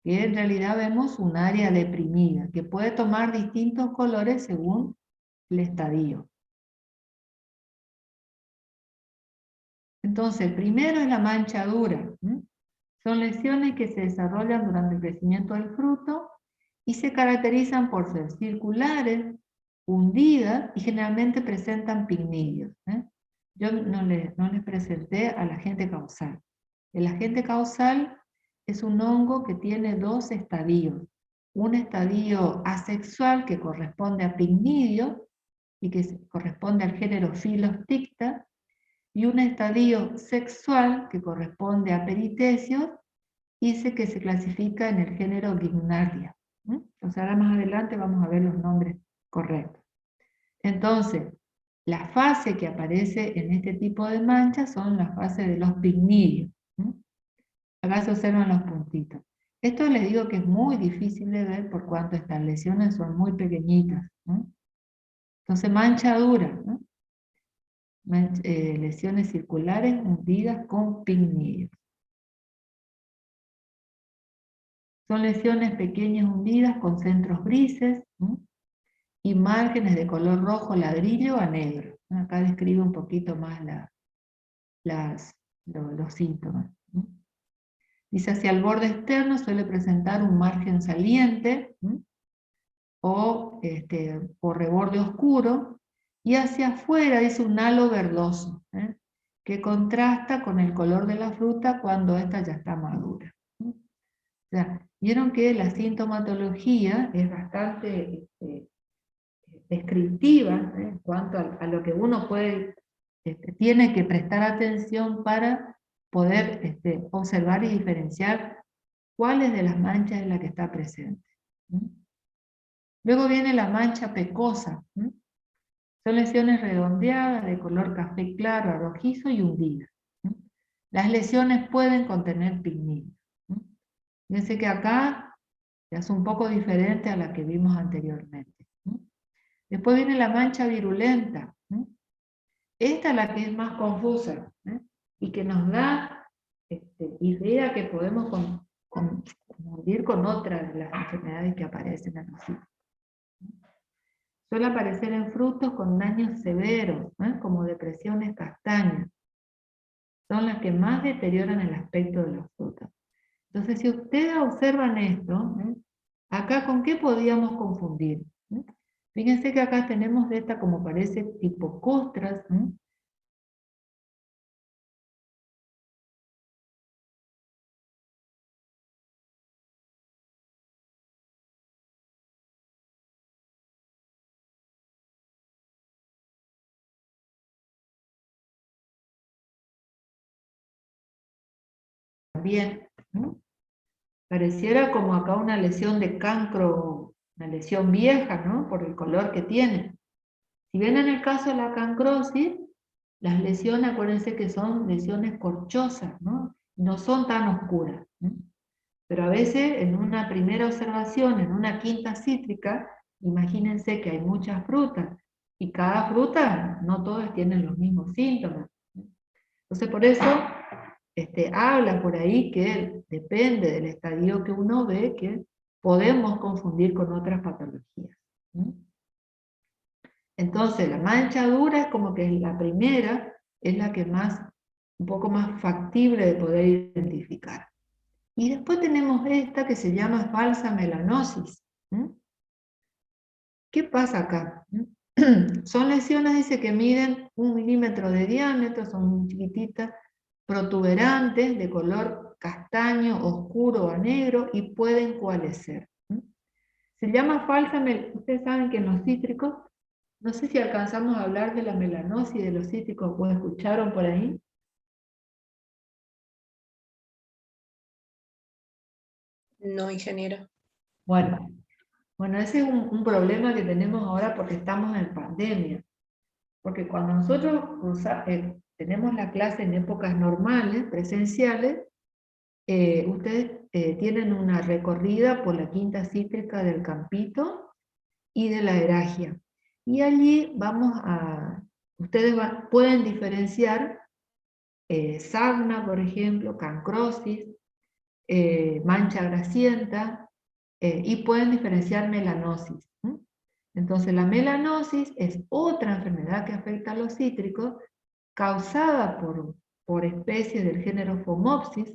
que en realidad vemos un área deprimida, que puede tomar distintos colores según el estadio. Entonces, el primero es la manchadura. Son lesiones que se desarrollan durante el crecimiento del fruto y se caracterizan por ser circulares, hundidas y generalmente presentan pignillos. Yo no les presenté al agente causal. El agente causal es un hongo que tiene dos estadios. Un estadio asexual que corresponde a pignidio y que corresponde al género Phylloticta, y un estadio sexual que corresponde a peritecios y que se clasifica en el género Gygnardia. Entonces ahora más adelante vamos a ver los nombres correctos. Entonces, la fase que aparece en este tipo de manchas son las fases de los pignidios. Acá se observan los puntitos. Esto les digo que es muy difícil de ver por cuanto estas lesiones son muy pequeñitas. Entonces, manchadura, lesiones circulares hundidas con pignidios. Son lesiones pequeñas hundidas con centros grises y márgenes de color rojo ladrillo a negro. Acá describe un poquito más los síntomas. Dice, hacia el borde externo suele presentar un margen saliente o reborde oscuro, y hacia afuera dice un halo verdoso, que contrasta con el color de la fruta cuando ésta ya está madura. O sea, vieron que la sintomatología es bastante descriptiva en cuanto a lo que uno tiene que prestar atención para poder observar y diferenciar cuáles de las manchas es la que está presente. Luego viene la mancha pecosa. Son lesiones redondeadas de color café claro a rojizo y hundidas. Las lesiones pueden contener pigmento. Fíjense que acá es un poco diferente a la que vimos anteriormente. Después viene la mancha virulenta. Esta es la que es más confusa y que nos da idea que podemos confundir con otras de las enfermedades que aparecen en los hijos. Suele aparecer en frutos con daños severos, como depresiones castañas. Son las que más deterioran el aspecto de los frutos. Entonces, si ustedes observan esto, acá ¿con qué podíamos confundir? Fíjense que acá tenemos de esta como parece tipo costras. También, pareciera como acá una lesión de cancro, una lesión vieja, ¿no? Por el color que tiene. Si bien en el caso de la cancrosis, las lesiones, acuérdense que son lesiones corchosas, ¿no? No son tan oscuras. Pero a veces en una primera observación, en una quinta cítrica, imagínense que hay muchas frutas, y cada fruta, no todas tienen los mismos síntomas. Entonces por eso habla por ahí que depende del estadio que uno ve, que podemos confundir con otras patologías. Entonces la manchadura es como que la primera, es la que un poco más factible de poder identificar. Y después tenemos esta que se llama falsa melanosis. ¿Qué pasa acá? Son lesiones, dice, que miden 1 milímetro de diámetro, son muy chiquititas, protuberantes, de color castaño, oscuro o negro y pueden coalescer. Se llama falsa melanosis. Ustedes saben que en los cítricos, no sé si alcanzamos a hablar de la melanosis de los cítricos, ¿o escucharon por ahí? No, ingeniero. Bueno, ese es un problema que tenemos ahora porque estamos en pandemia. Porque cuando nosotros tenemos la clase en épocas normales, presenciales, ustedes tienen una recorrida por la quinta cítrica del Campito y de la Eragia. Y allí ustedes pueden diferenciar sarna, por ejemplo, cancrosis, mancha grasienta, y pueden diferenciar melanosis. Entonces la melanosis es otra enfermedad que afecta a los cítricos, causada por especies del género Phomopsis,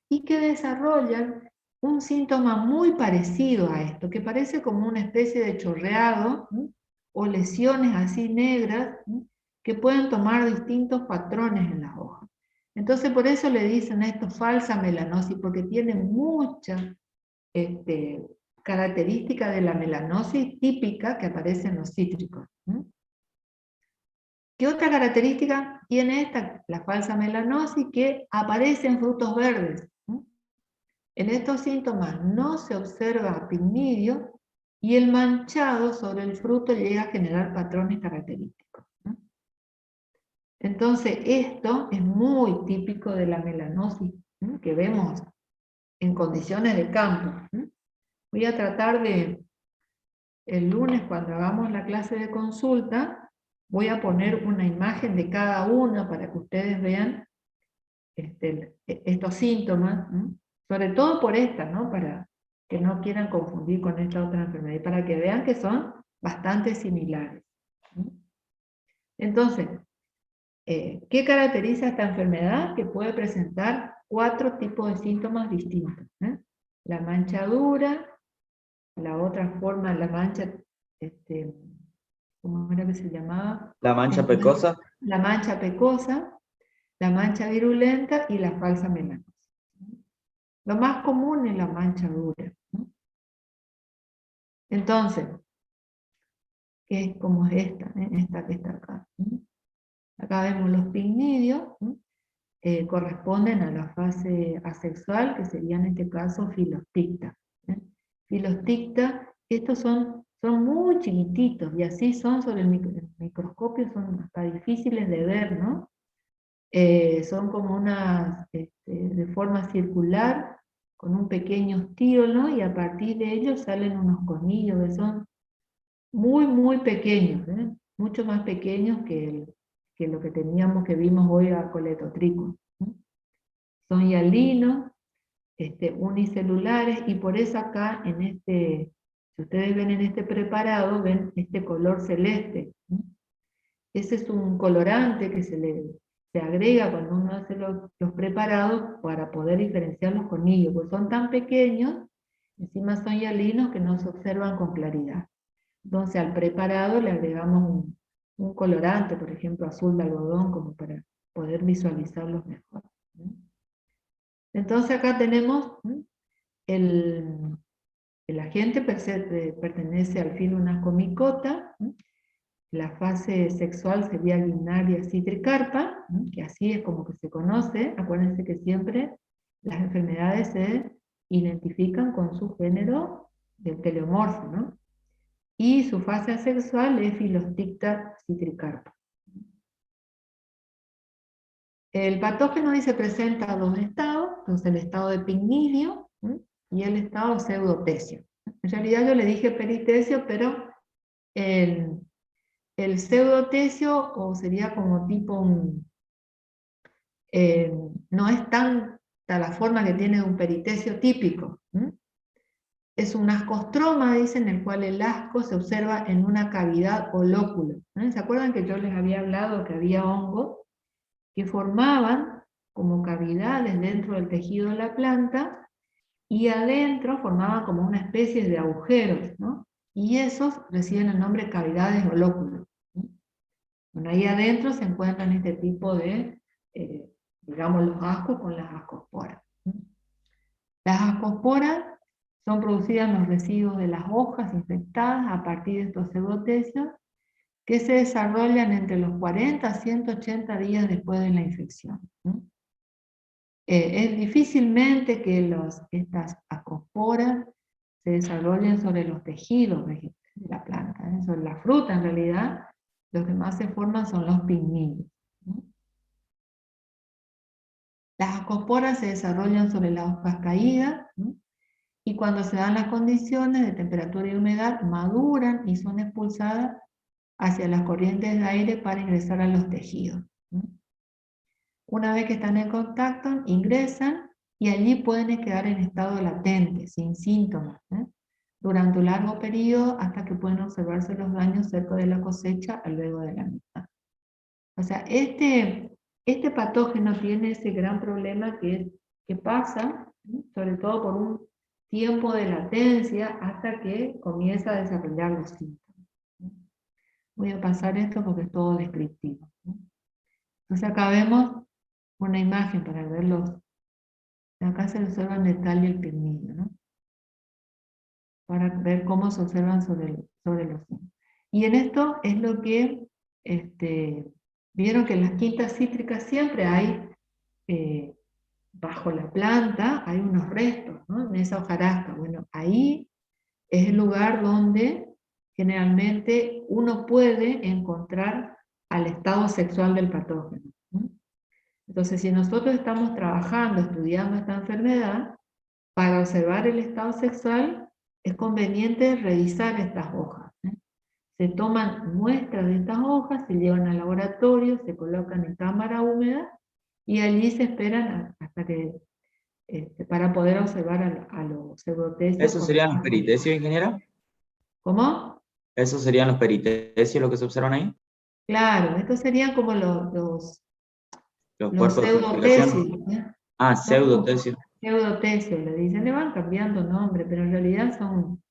y que desarrollan un síntoma muy parecido a esto, que parece como una especie de chorreado, o lesiones así negras, que pueden tomar distintos patrones en las hojas. Entonces por eso le dicen esto falsa melanosis, porque tiene muchas características de la melanosis típica que aparece en los cítricos. ¿Qué otra característica tiene la falsa melanosis? Que aparece en frutos verdes. En estos síntomas no se observa pigmidio y el manchado sobre el fruto llega a generar patrones característicos. Entonces esto es muy típico de la melanosis que vemos en condiciones de campo. Voy a tratar el lunes cuando hagamos la clase de consulta, voy a poner una imagen de cada una para que ustedes vean estos síntomas, sobre todo por esta, para que no quieran confundir con esta otra enfermedad, y para que vean que son bastante similares. Entonces, ¿qué caracteriza esta enfermedad? Que puede presentar 4 tipos de síntomas distintos. La manchadura, la otra forma, la mancha, ¿cómo era que se llamaba? La mancha pecosa. La mancha pecosa, la mancha virulenta y la falsa melanosis. Lo más común es la manchadura. Entonces, que es como esta, esta que está acá. Acá vemos los pigmidios, corresponden a la fase asexual, que sería en este caso filosticta. Filosticta, estos son muy chiquititos, y así son sobre el microscopio, son hasta difíciles de ver, ¿no? Son como unas, de forma circular, con un pequeño estíolo, y a partir de ellos salen unos colmillos que son muy pequeños, mucho más pequeños que lo que teníamos, que vimos hoy a Coletotrichum. Son hialinos, unicelulares, y por eso acá, si ustedes ven en este preparado, ven este color celeste. Ese es un colorante que se agrega cuando uno hace los preparados para poder diferenciar los colmillos, porque son tan pequeños, encima son hialinos que no se observan con claridad. Entonces al preparado le agregamos un colorante, por ejemplo azul de algodón, como para poder visualizarlos mejor. Entonces acá tenemos el agente pertenece al filo Unacomicota. La fase sexual sería Gymnaria citricarpa, que así es como que se conoce. Acuérdense que siempre las enfermedades se identifican con su género del teleomorfo, ¿no? Y su fase asexual es Filosticta citricarpa. El patógeno se presenta a 2 estados, entonces el estado de pigmidio y el estado pseudotesio. En realidad yo le dije peritesio, pero el pseudotesio, o sería como tipo no es tanta la forma que tiene un peritesio típico. Es un ascostroma, dicen, en el cual el asco se observa en una cavidad o lóculo. ¿Se acuerdan que yo les había hablado que había hongos que formaban como cavidades dentro del tejido de la planta, y adentro formaban como una especie de agujeros, ¿no? Y esos reciben el nombre de cavidades o lóculos. Bueno, ahí adentro se encuentran este tipo de, digamos, los ascos con las ascosporas. Las ascosporas son producidas en los residuos de las hojas infectadas a partir de estos pseudotecios que se desarrollan entre los 40 a 180 días después de la infección. Es difícilmente que estas ascosporas se desarrollen sobre los tejidos de la planta, sobre la fruta en realidad, los que más se forman son los pigmillos. Las ascosporas se desarrollan sobre las hojas caídas, y cuando se dan las condiciones de temperatura y humedad, maduran y son expulsadas hacia las corrientes de aire para ingresar a los tejidos. Una vez que están en contacto, ingresan y allí pueden quedar en estado latente, sin síntomas, durante un largo periodo hasta que pueden observarse los daños cerca de la cosecha o luego de la misma. O sea, este patógeno tiene ese gran problema que pasa, sobre todo por un tiempo de latencia hasta que comienza a desarrollar los síntomas. Voy a pasar esto porque es todo descriptivo. Entonces acá vemos una imagen para verlos. Acá se observa en detalle el pigmillo, ¿no? Para ver cómo se observan sobre los síntomas. Y en esto es lo que vieron que en las quintas cítricas siempre hay, bajo la planta, hay unos restos, ¿no? En esa hojarasca. Bueno, ahí es el lugar donde generalmente uno puede encontrar al estado sexual del patógeno. Entonces, si nosotros estamos trabajando, estudiando esta enfermedad, para observar el estado sexual es conveniente revisar estas hojas. Se toman muestras de estas hojas, se llevan al laboratorio, se colocan en cámara húmeda y allí se esperan hasta que, para poder observar a los pseudotecios. ¿Esos serían los peritecios, ingeniera? ¿Cómo? ¿Esos serían los peritecios lo que se observan ahí? Claro, estos serían como los cuerpos de pseudotecios. fructificación. Ah, pseudotecios. Pseudotecios, le dicen, le van cambiando nombre, pero en realidad son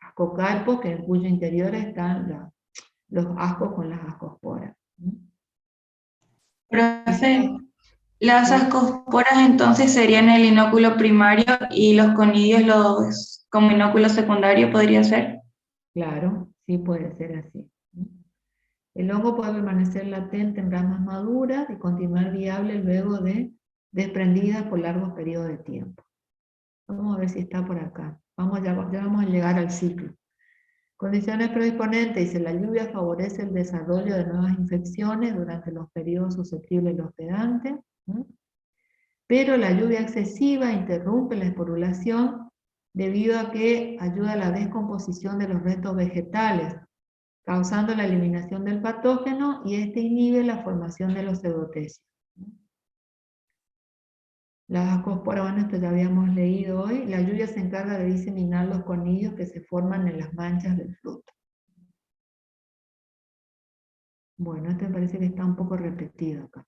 ascocarpos en cuyo interior están los ascos con las ascosporas. Profe, las ascosporas entonces serían el inóculo primario y los conidios como inóculo secundario, ¿podría ser? Claro, sí puede ser así. El hongo puede permanecer latente en ramas maduras y continuar viable luego de desprendida por largos periodos de tiempo. Vamos a ver si está por acá. Ya vamos a llegar al ciclo. Condiciones predisponentes, dice, la lluvia favorece el desarrollo de nuevas infecciones durante los periodos susceptibles del hospedante, pero la lluvia excesiva interrumpe la esporulación debido a que ayuda a la descomposición de los restos vegetales, causando la eliminación del patógeno y este inhibe la formación de los pseudotecios. Las ascosporas, bueno, esto ya habíamos leído hoy, la lluvia se encarga de diseminar los conillos que se forman en las manchas del fruto. Bueno, esto me parece que está un poco repetido acá.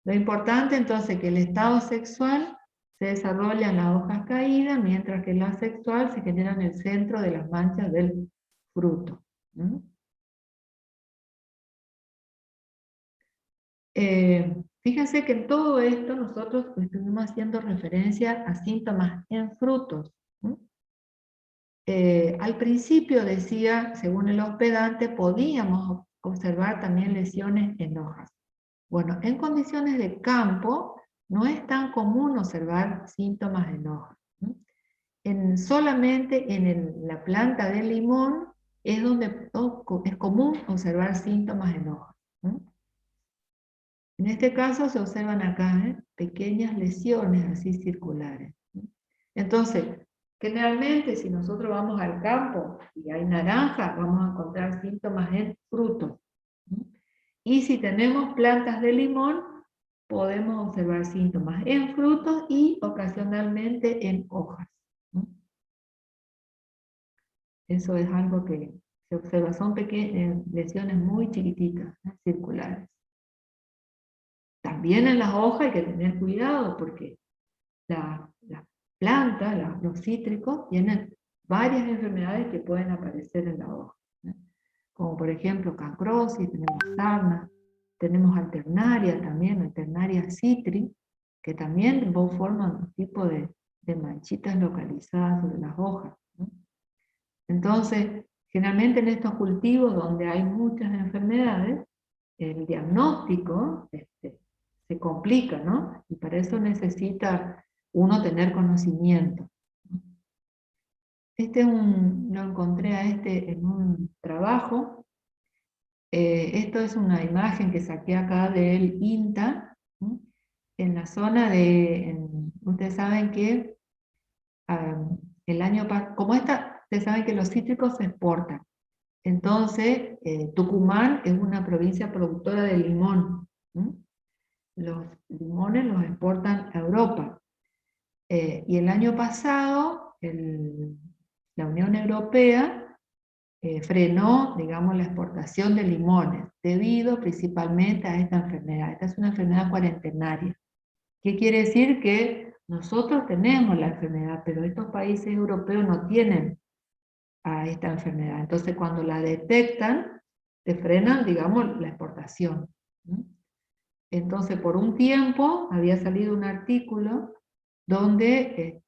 Lo importante entonces es que el estado sexual se desarrolla en las hojas caídas, mientras que el asexual se genera en el centro de las manchas del fruto. Fíjense que en todo esto nosotros estuvimos haciendo referencia a síntomas en frutos. Al principio decía, según el hospedante, podíamos observar también lesiones en hojas. Bueno, en condiciones de campo no es tan común observar síntomas en hojas. Solamente en la planta del limón es donde es común observar síntomas en hojas. En este caso se observan acá pequeñas lesiones así circulares. Entonces, generalmente si nosotros vamos al campo y hay naranja, vamos a encontrar síntomas en frutos. Y si tenemos plantas de limón, podemos observar síntomas en frutos y ocasionalmente en hojas. Eso es algo que se observa, son pequeñas lesiones muy chiquititas, circulares. También en las hojas hay que tener cuidado porque las plantas, los cítricos, tienen varias enfermedades que pueden aparecer en la hoja. Como por ejemplo cancrosis, tenemos sarna, tenemos alternaria también, alternaria citri, que también forman un tipo de manchitas localizadas sobre las hojas, ¿no? Entonces, generalmente en estos cultivos donde hay muchas enfermedades, el diagnóstico se complica, ¿no? Y para eso necesita uno tener conocimiento. Lo encontré en un trabajo. Esto es una imagen que saqué acá del INTA, ¿sí? En la zona ustedes saben que el año pasado, ustedes saben que los cítricos se exportan. Entonces, Tucumán es una provincia productora de limón, ¿sí? Los limones los exportan a Europa. Y el año pasado, la Unión Europea frenó, digamos, la exportación de limones, debido principalmente a esta enfermedad. Esta es una enfermedad cuarentenaria. ¿Qué quiere decir? Que nosotros tenemos la enfermedad, pero estos países europeos no tienen a esta enfermedad. Entonces, cuando la detectan, te frenan, digamos, la exportación. Entonces, por un tiempo, había salido un artículo donde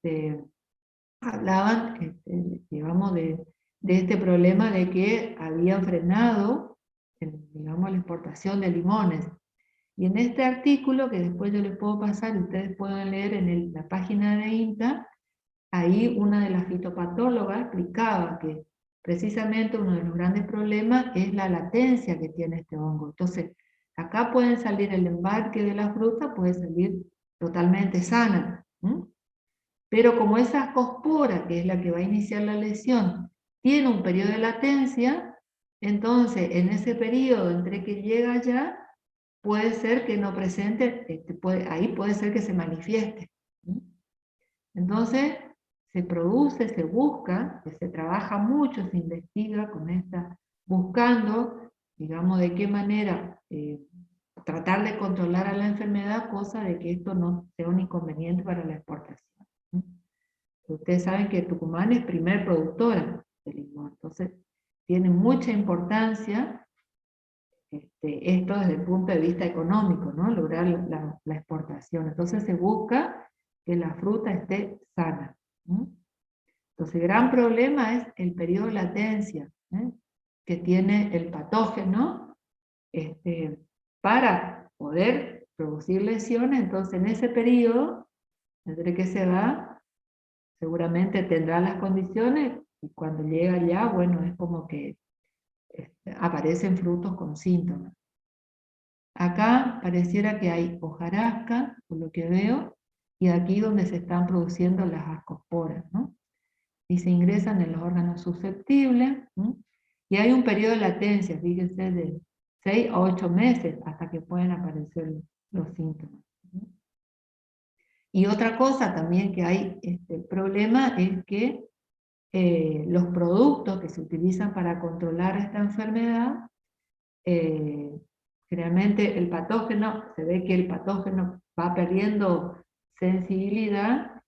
hablaban, digamos, de este problema de que habían frenado, digamos, la exportación de limones. Y en este artículo, que después yo les puedo pasar, y ustedes pueden leer en la página de INTA, ahí una de las fitopatólogas explicaba que precisamente uno de los grandes problemas es la latencia que tiene este hongo. Entonces, acá pueden salir el embarque de la fruta, puede salir totalmente sana. Pero como esa ascospora, que es la que va a iniciar la lesión, tiene un periodo de latencia, entonces en ese periodo entre que llega allá, puede ser que no presente, ahí puede ser que se manifieste. Entonces, se produce, se busca, se trabaja mucho, se investiga con buscando, digamos, de qué manera tratar de controlar a la enfermedad, cosa de que esto no sea un inconveniente para la exportación. Ustedes saben que Tucumán es primer productora de limón, entonces tiene mucha importancia esto desde el punto de vista económico, ¿no? Lograr la exportación. Entonces se busca que la fruta esté sana. Entonces el gran problema es el periodo de latencia que tiene el patógeno para poder producir lesiones. Entonces en ese periodo, entre que se va, seguramente tendrá las condiciones, y cuando llega ya, bueno, es como que aparecen frutos con síntomas. Acá pareciera que hay hojarasca, por lo que veo, y aquí donde se están produciendo las ascosporas, ¿no? Y se ingresan en los órganos susceptibles, ¿no? Y hay un periodo de latencia, fíjense, de 6 a 8 meses hasta que pueden aparecer los síntomas, ¿no? Y otra cosa también que hay problema es que los productos que se utilizan para controlar esta enfermedad, generalmente el patógeno, se ve que el patógeno va perdiendo sensibilidad,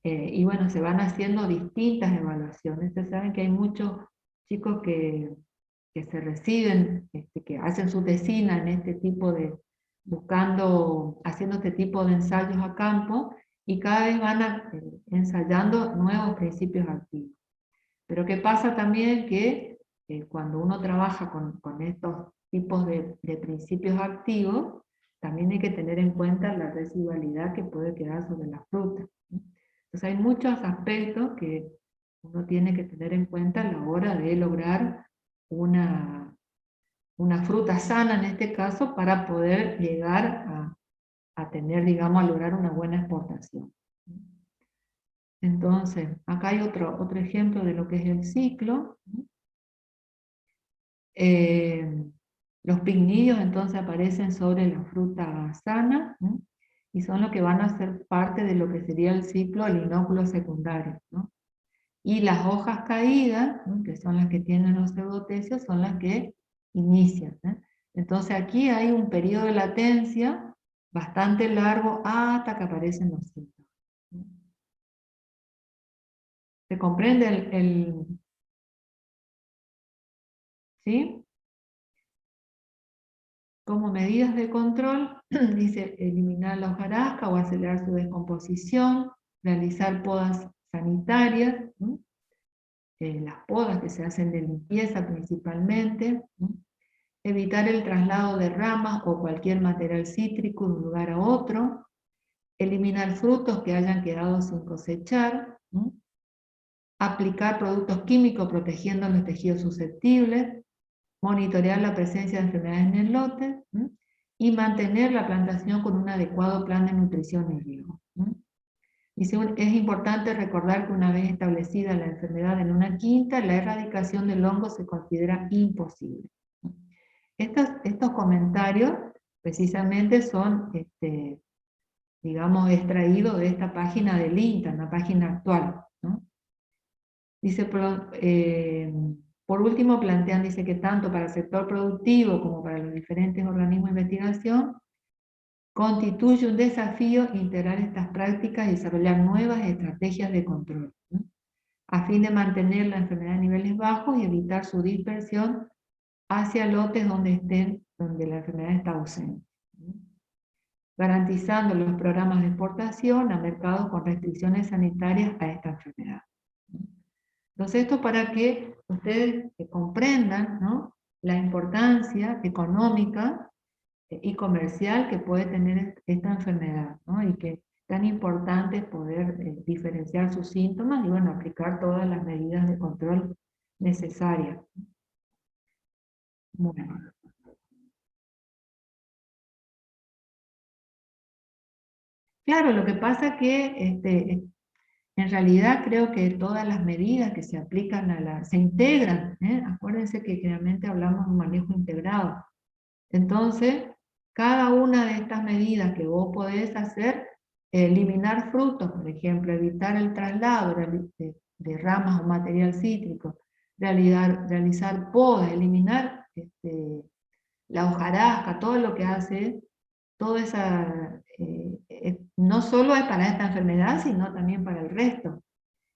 y bueno, se van haciendo distintas evaluaciones. Ustedes saben que hay muchos chicos que se reciben, que hacen su tesina en este tipo haciendo este tipo de ensayos a campo, y cada vez van ensayando nuevos principios activos. Pero ¿qué pasa también? Que cuando uno trabaja con estos tipos de principios activos, también hay que tener en cuenta la residualidad que puede quedar sobre la fruta. Entonces hay muchos aspectos que uno tiene que tener en cuenta a la hora de lograr una fruta sana, en este caso, para poder llegar a tener, digamos, a lograr una buena exportación. Entonces, acá hay otro ejemplo de lo que es el ciclo. Los pignillos entonces aparecen sobre la fruta sana, ¿no? Y son los que van a ser parte de lo que sería el ciclo del inóculo secundario, ¿no? Y las hojas caídas, ¿no?, que son las que tienen los pseudotecios, son las que inician, ¿eh? Entonces aquí hay un periodo de latencia bastante largo hasta que aparecen los síntomas. ¿Se comprende ¿sí? Como medidas de control, dice eliminar la hojarasca o acelerar su descomposición, realizar podas sanitarias, las podas que se hacen de limpieza principalmente, evitar el traslado de ramas o cualquier material cítrico de un lugar a otro, eliminar frutos que hayan quedado sin cosechar, aplicar productos químicos protegiendo los tejidos susceptibles, monitorear la presencia de enfermedades en el lote, y mantener la plantación con un adecuado plan de nutrición y riego. Dice, es importante recordar que una vez establecida la enfermedad en una quinta, la erradicación del hongo se considera imposible. Estos comentarios precisamente son, digamos, extraídos de esta página del INTA, una página actual, ¿no? Dice, por último plantean, dice que tanto para el sector productivo como para los diferentes organismos de investigación, constituye un desafío integrar estas prácticas y desarrollar nuevas estrategias de control, ¿no? A fin de mantener la enfermedad a niveles bajos y evitar su dispersión hacia lotes donde la enfermedad está ausente, ¿no? Garantizando los programas de exportación a mercados con restricciones sanitarias a esta enfermedad. Entonces esto para que ustedes comprendan, ¿no?, la importancia económica y comercial que puede tener esta enfermedad, ¿no?, y que es tan importante poder diferenciar sus síntomas y bueno, aplicar todas las medidas de control necesarias. Bueno. Claro, lo que pasa es que en realidad creo que todas las medidas que se aplican se integran, ¿eh? Acuérdense que generalmente hablamos de un manejo integrado. Entonces, cada una de estas medidas que vos podés hacer, eliminar frutos, por ejemplo, evitar el traslado de ramas o material cítrico, realizar podas, eliminar la hojarasca, todo lo que hace, toda esa, no solo es para esta enfermedad, sino también para el resto.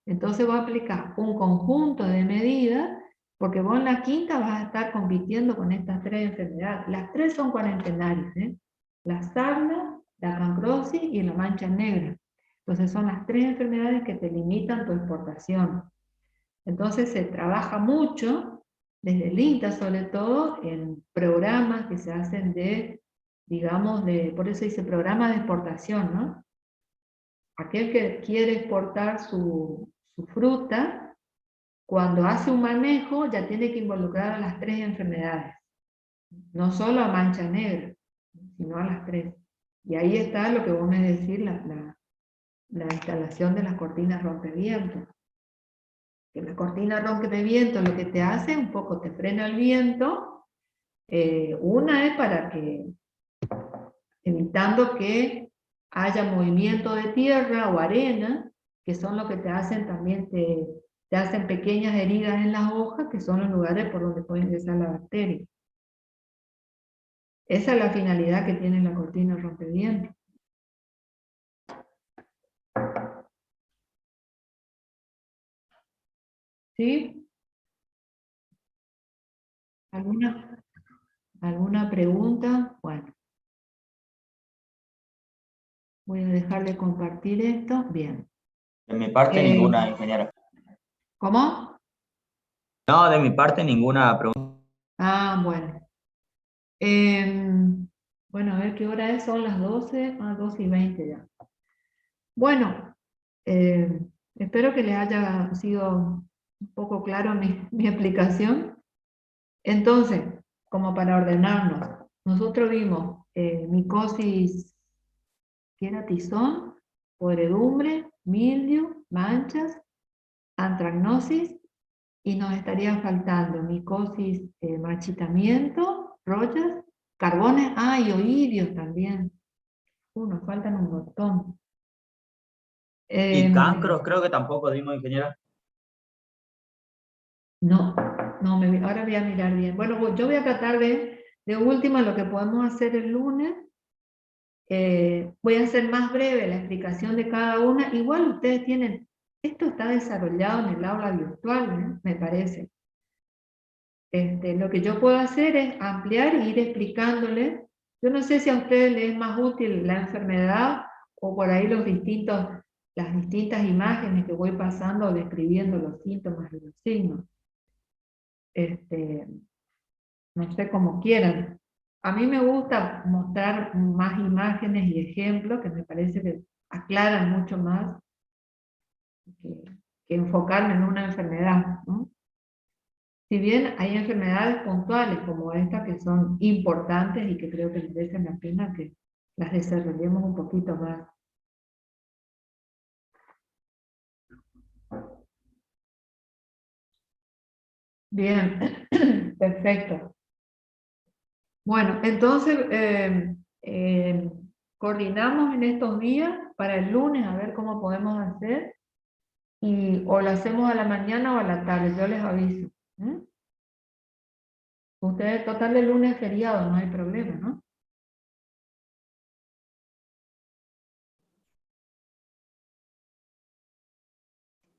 Entonces vos aplicás un conjunto de medidas, porque vos en la quinta vas a estar compitiendo con estas tres enfermedades. Las tres son cuarentenarias, ¿eh? La sarna, la cancrosis y la mancha negra. Entonces son las tres enfermedades que te limitan tu exportación. Entonces se trabaja mucho, desde el INTA sobre todo, en programas que se hacen digamos, por eso dice programa de exportación, ¿no? Aquel que quiere exportar su fruta, cuando hace un manejo ya tiene que involucrar a las tres enfermedades. No solo a mancha negra, sino a las tres. Y ahí está lo que vos me decís, la instalación de las cortinas rompeviento. Que la cortina rompeviento lo que te hace, un poco te frena el viento. Una es para que, evitando que haya movimiento de tierra o arena, que son lo que te hacen también, te hacen pequeñas heridas en las hojas, que son los lugares por donde puede ingresar la bacteria. Esa es la finalidad que tiene la cortina rompeviento. ¿Sí? ¿Alguna pregunta? Bueno. Voy a dejar de compartir esto. Bien. De mi parte, ninguna, ingeniera. ¿Cómo? No, de mi parte, ninguna pregunta. Ah, bueno. Bueno, a ver qué hora es. Son las 12, 12:20 ya. Bueno, espero que les haya sido un poco claro mi explicación. Entonces, como para ordenarnos, nosotros vimos micosis, que era tizón, podredumbre, mildio, manchas, antracnosis, y nos estaría faltando micosis, marchitamiento, rollas, carbones, y oídios también. Nos faltan un montón. Y cancros creo que tampoco dimos, ingeniera. No, ahora voy a mirar bien. Bueno, yo voy a tratar de última lo que podemos hacer el lunes. Voy a hacer más breve la explicación de cada una. Igual ustedes tienen, esto está desarrollado en el aula virtual, ¿eh? Me parece. Lo que yo puedo hacer es ampliar e ir explicándole. Yo no sé si a ustedes les es más útil la enfermedad o por ahí las distintas imágenes que voy pasando describiendo los síntomas y los signos. No sé cómo quieran. A mí me gusta mostrar más imágenes y ejemplos que me parece que aclaran mucho más que enfocarme en una enfermedad, ¿no? Si bien hay enfermedades puntuales como esta que son importantes y que creo que merecen la pena que las desarrollemos un poquito más. Bien, perfecto. Bueno, entonces coordinamos en estos días para el lunes a ver cómo podemos hacer y o lo hacemos a la mañana o a la tarde, yo les aviso. Ustedes, total, el lunes es feriado, no hay problema, ¿no?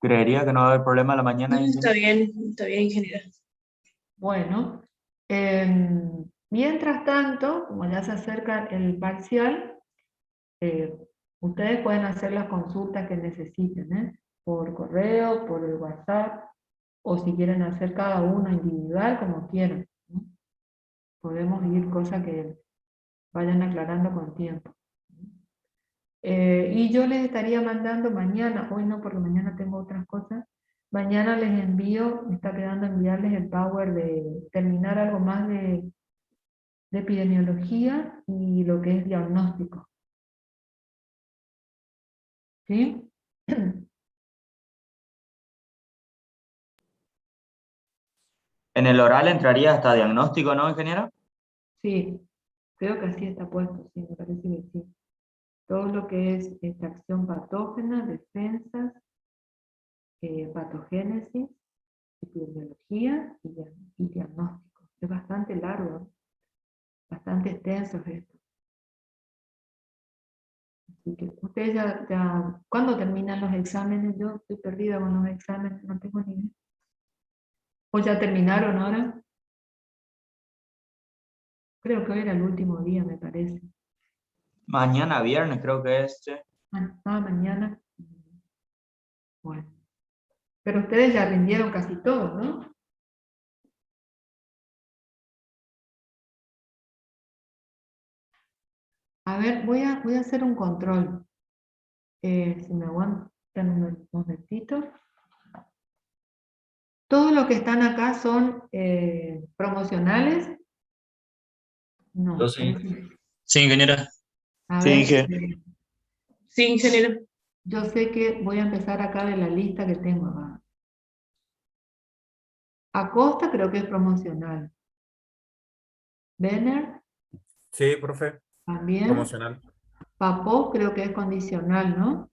Creería que no va a haber problema a la mañana. Está bien, ingeniera. Bueno, mientras tanto, como ya se acerca el parcial, ustedes pueden hacer las consultas que necesiten, por correo, por el WhatsApp, o si quieren hacer cada uno individual, como quieran, ¿no? Podemos ir cosas que vayan aclarando con tiempo. Y yo les estaría mandando mañana, hoy no porque mañana tengo otras cosas, mañana les envío, me está quedando enviarles el power de terminar algo más de epidemiología y lo que es diagnóstico. ¿Sí? En el oral entraría hasta diagnóstico, ¿no, ingeniera? Sí, creo que así está puesto, sí, me parece que sí. Todo lo que es acción patógena, defensas, patogénesis, epidemiología y diagnóstico. Es bastante largo, bastante extenso esto. Así que ustedes ¿cuándo terminan los exámenes? Yo estoy perdida con los exámenes, no tengo ni idea. ¿O ya terminaron ahora? Creo que hoy era el último día, me parece. Mañana viernes creo que es, che. Mañana. Bueno. Pero ustedes ya rindieron casi todo, ¿no? A ver, voy a hacer un control. Si me aguantan un momentito. Todos los que están acá son promocionales. No. Yo sí. parece- Sí, ingeniera. A Sí, ver, Inge. Sí, ingeniera. yo sé que voy a empezar acá de la lista que tengo acá. Acosta creo que es promocional. Benner Sí, profe, también. promocional. Papó creo que es condicional, ¿no?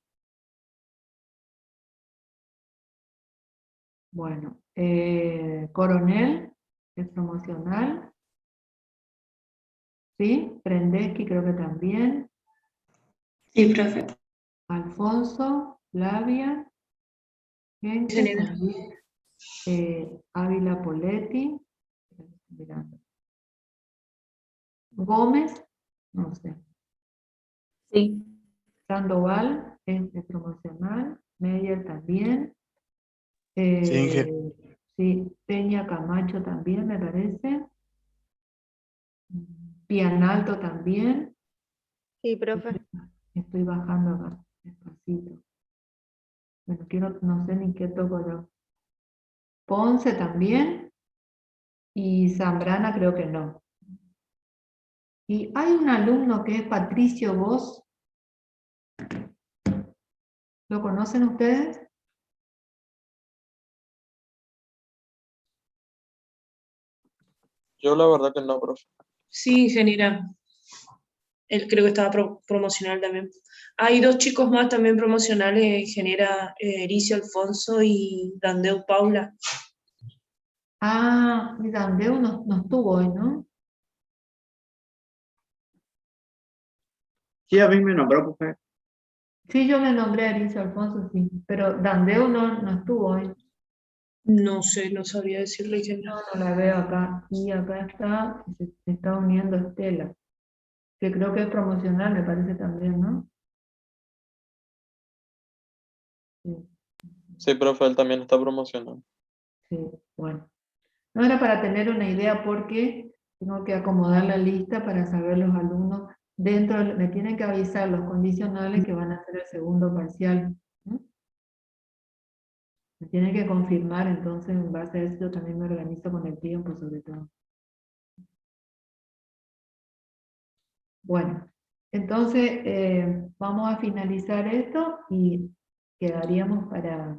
Bueno, Coronel es promocional. ¿Sí? Prendeschi creo que también. Sí, profe. Alfonso, Flavia, Henke Ingeniera. también. Ávila Poletti. Mirando. Gómez, no sé. Sí. Sandoval es de promocional. Meyer también. Sí, Inge. Sí, Peña Camacho también me parece. Pianalto también. Sí, profe. Estoy bajando acá, despacito. Bueno, no sé ni qué toco yo. Ponce también. Y Zambrana creo que no. Y hay un alumno que es Patricio Vos. ¿Lo conocen ustedes? Yo la verdad que no, profe. Sí, ingeniera. Él creo que estaba promocional también. Hay dos chicos más también promocionales, ingeniera Ericio Alfonso y Dandeu Paula. Ah, y Dandeu no estuvo hoy, ¿no? Sí, a mí me nombró, profe. Sí, yo me nombré a Ericio Alfonso, sí. Pero Dandeu no estuvo hoy. No sé, no sabría decirle quién. No, no la veo acá. Y acá está, se está uniendo Estela, que creo que es promocional, me parece también, ¿no? Sí, Sí, profe, él también está promocionado. sí, bueno. No era para tener una idea porque tengo que acomodar la lista para saber los alumnos me tienen que avisar los condicionales que van a hacer el segundo parcial. ¿No? Me tienen que confirmar, entonces en base a eso yo también me organizo con el tiempo sobre todo. Bueno, entonces vamos a finalizar esto y quedaríamos para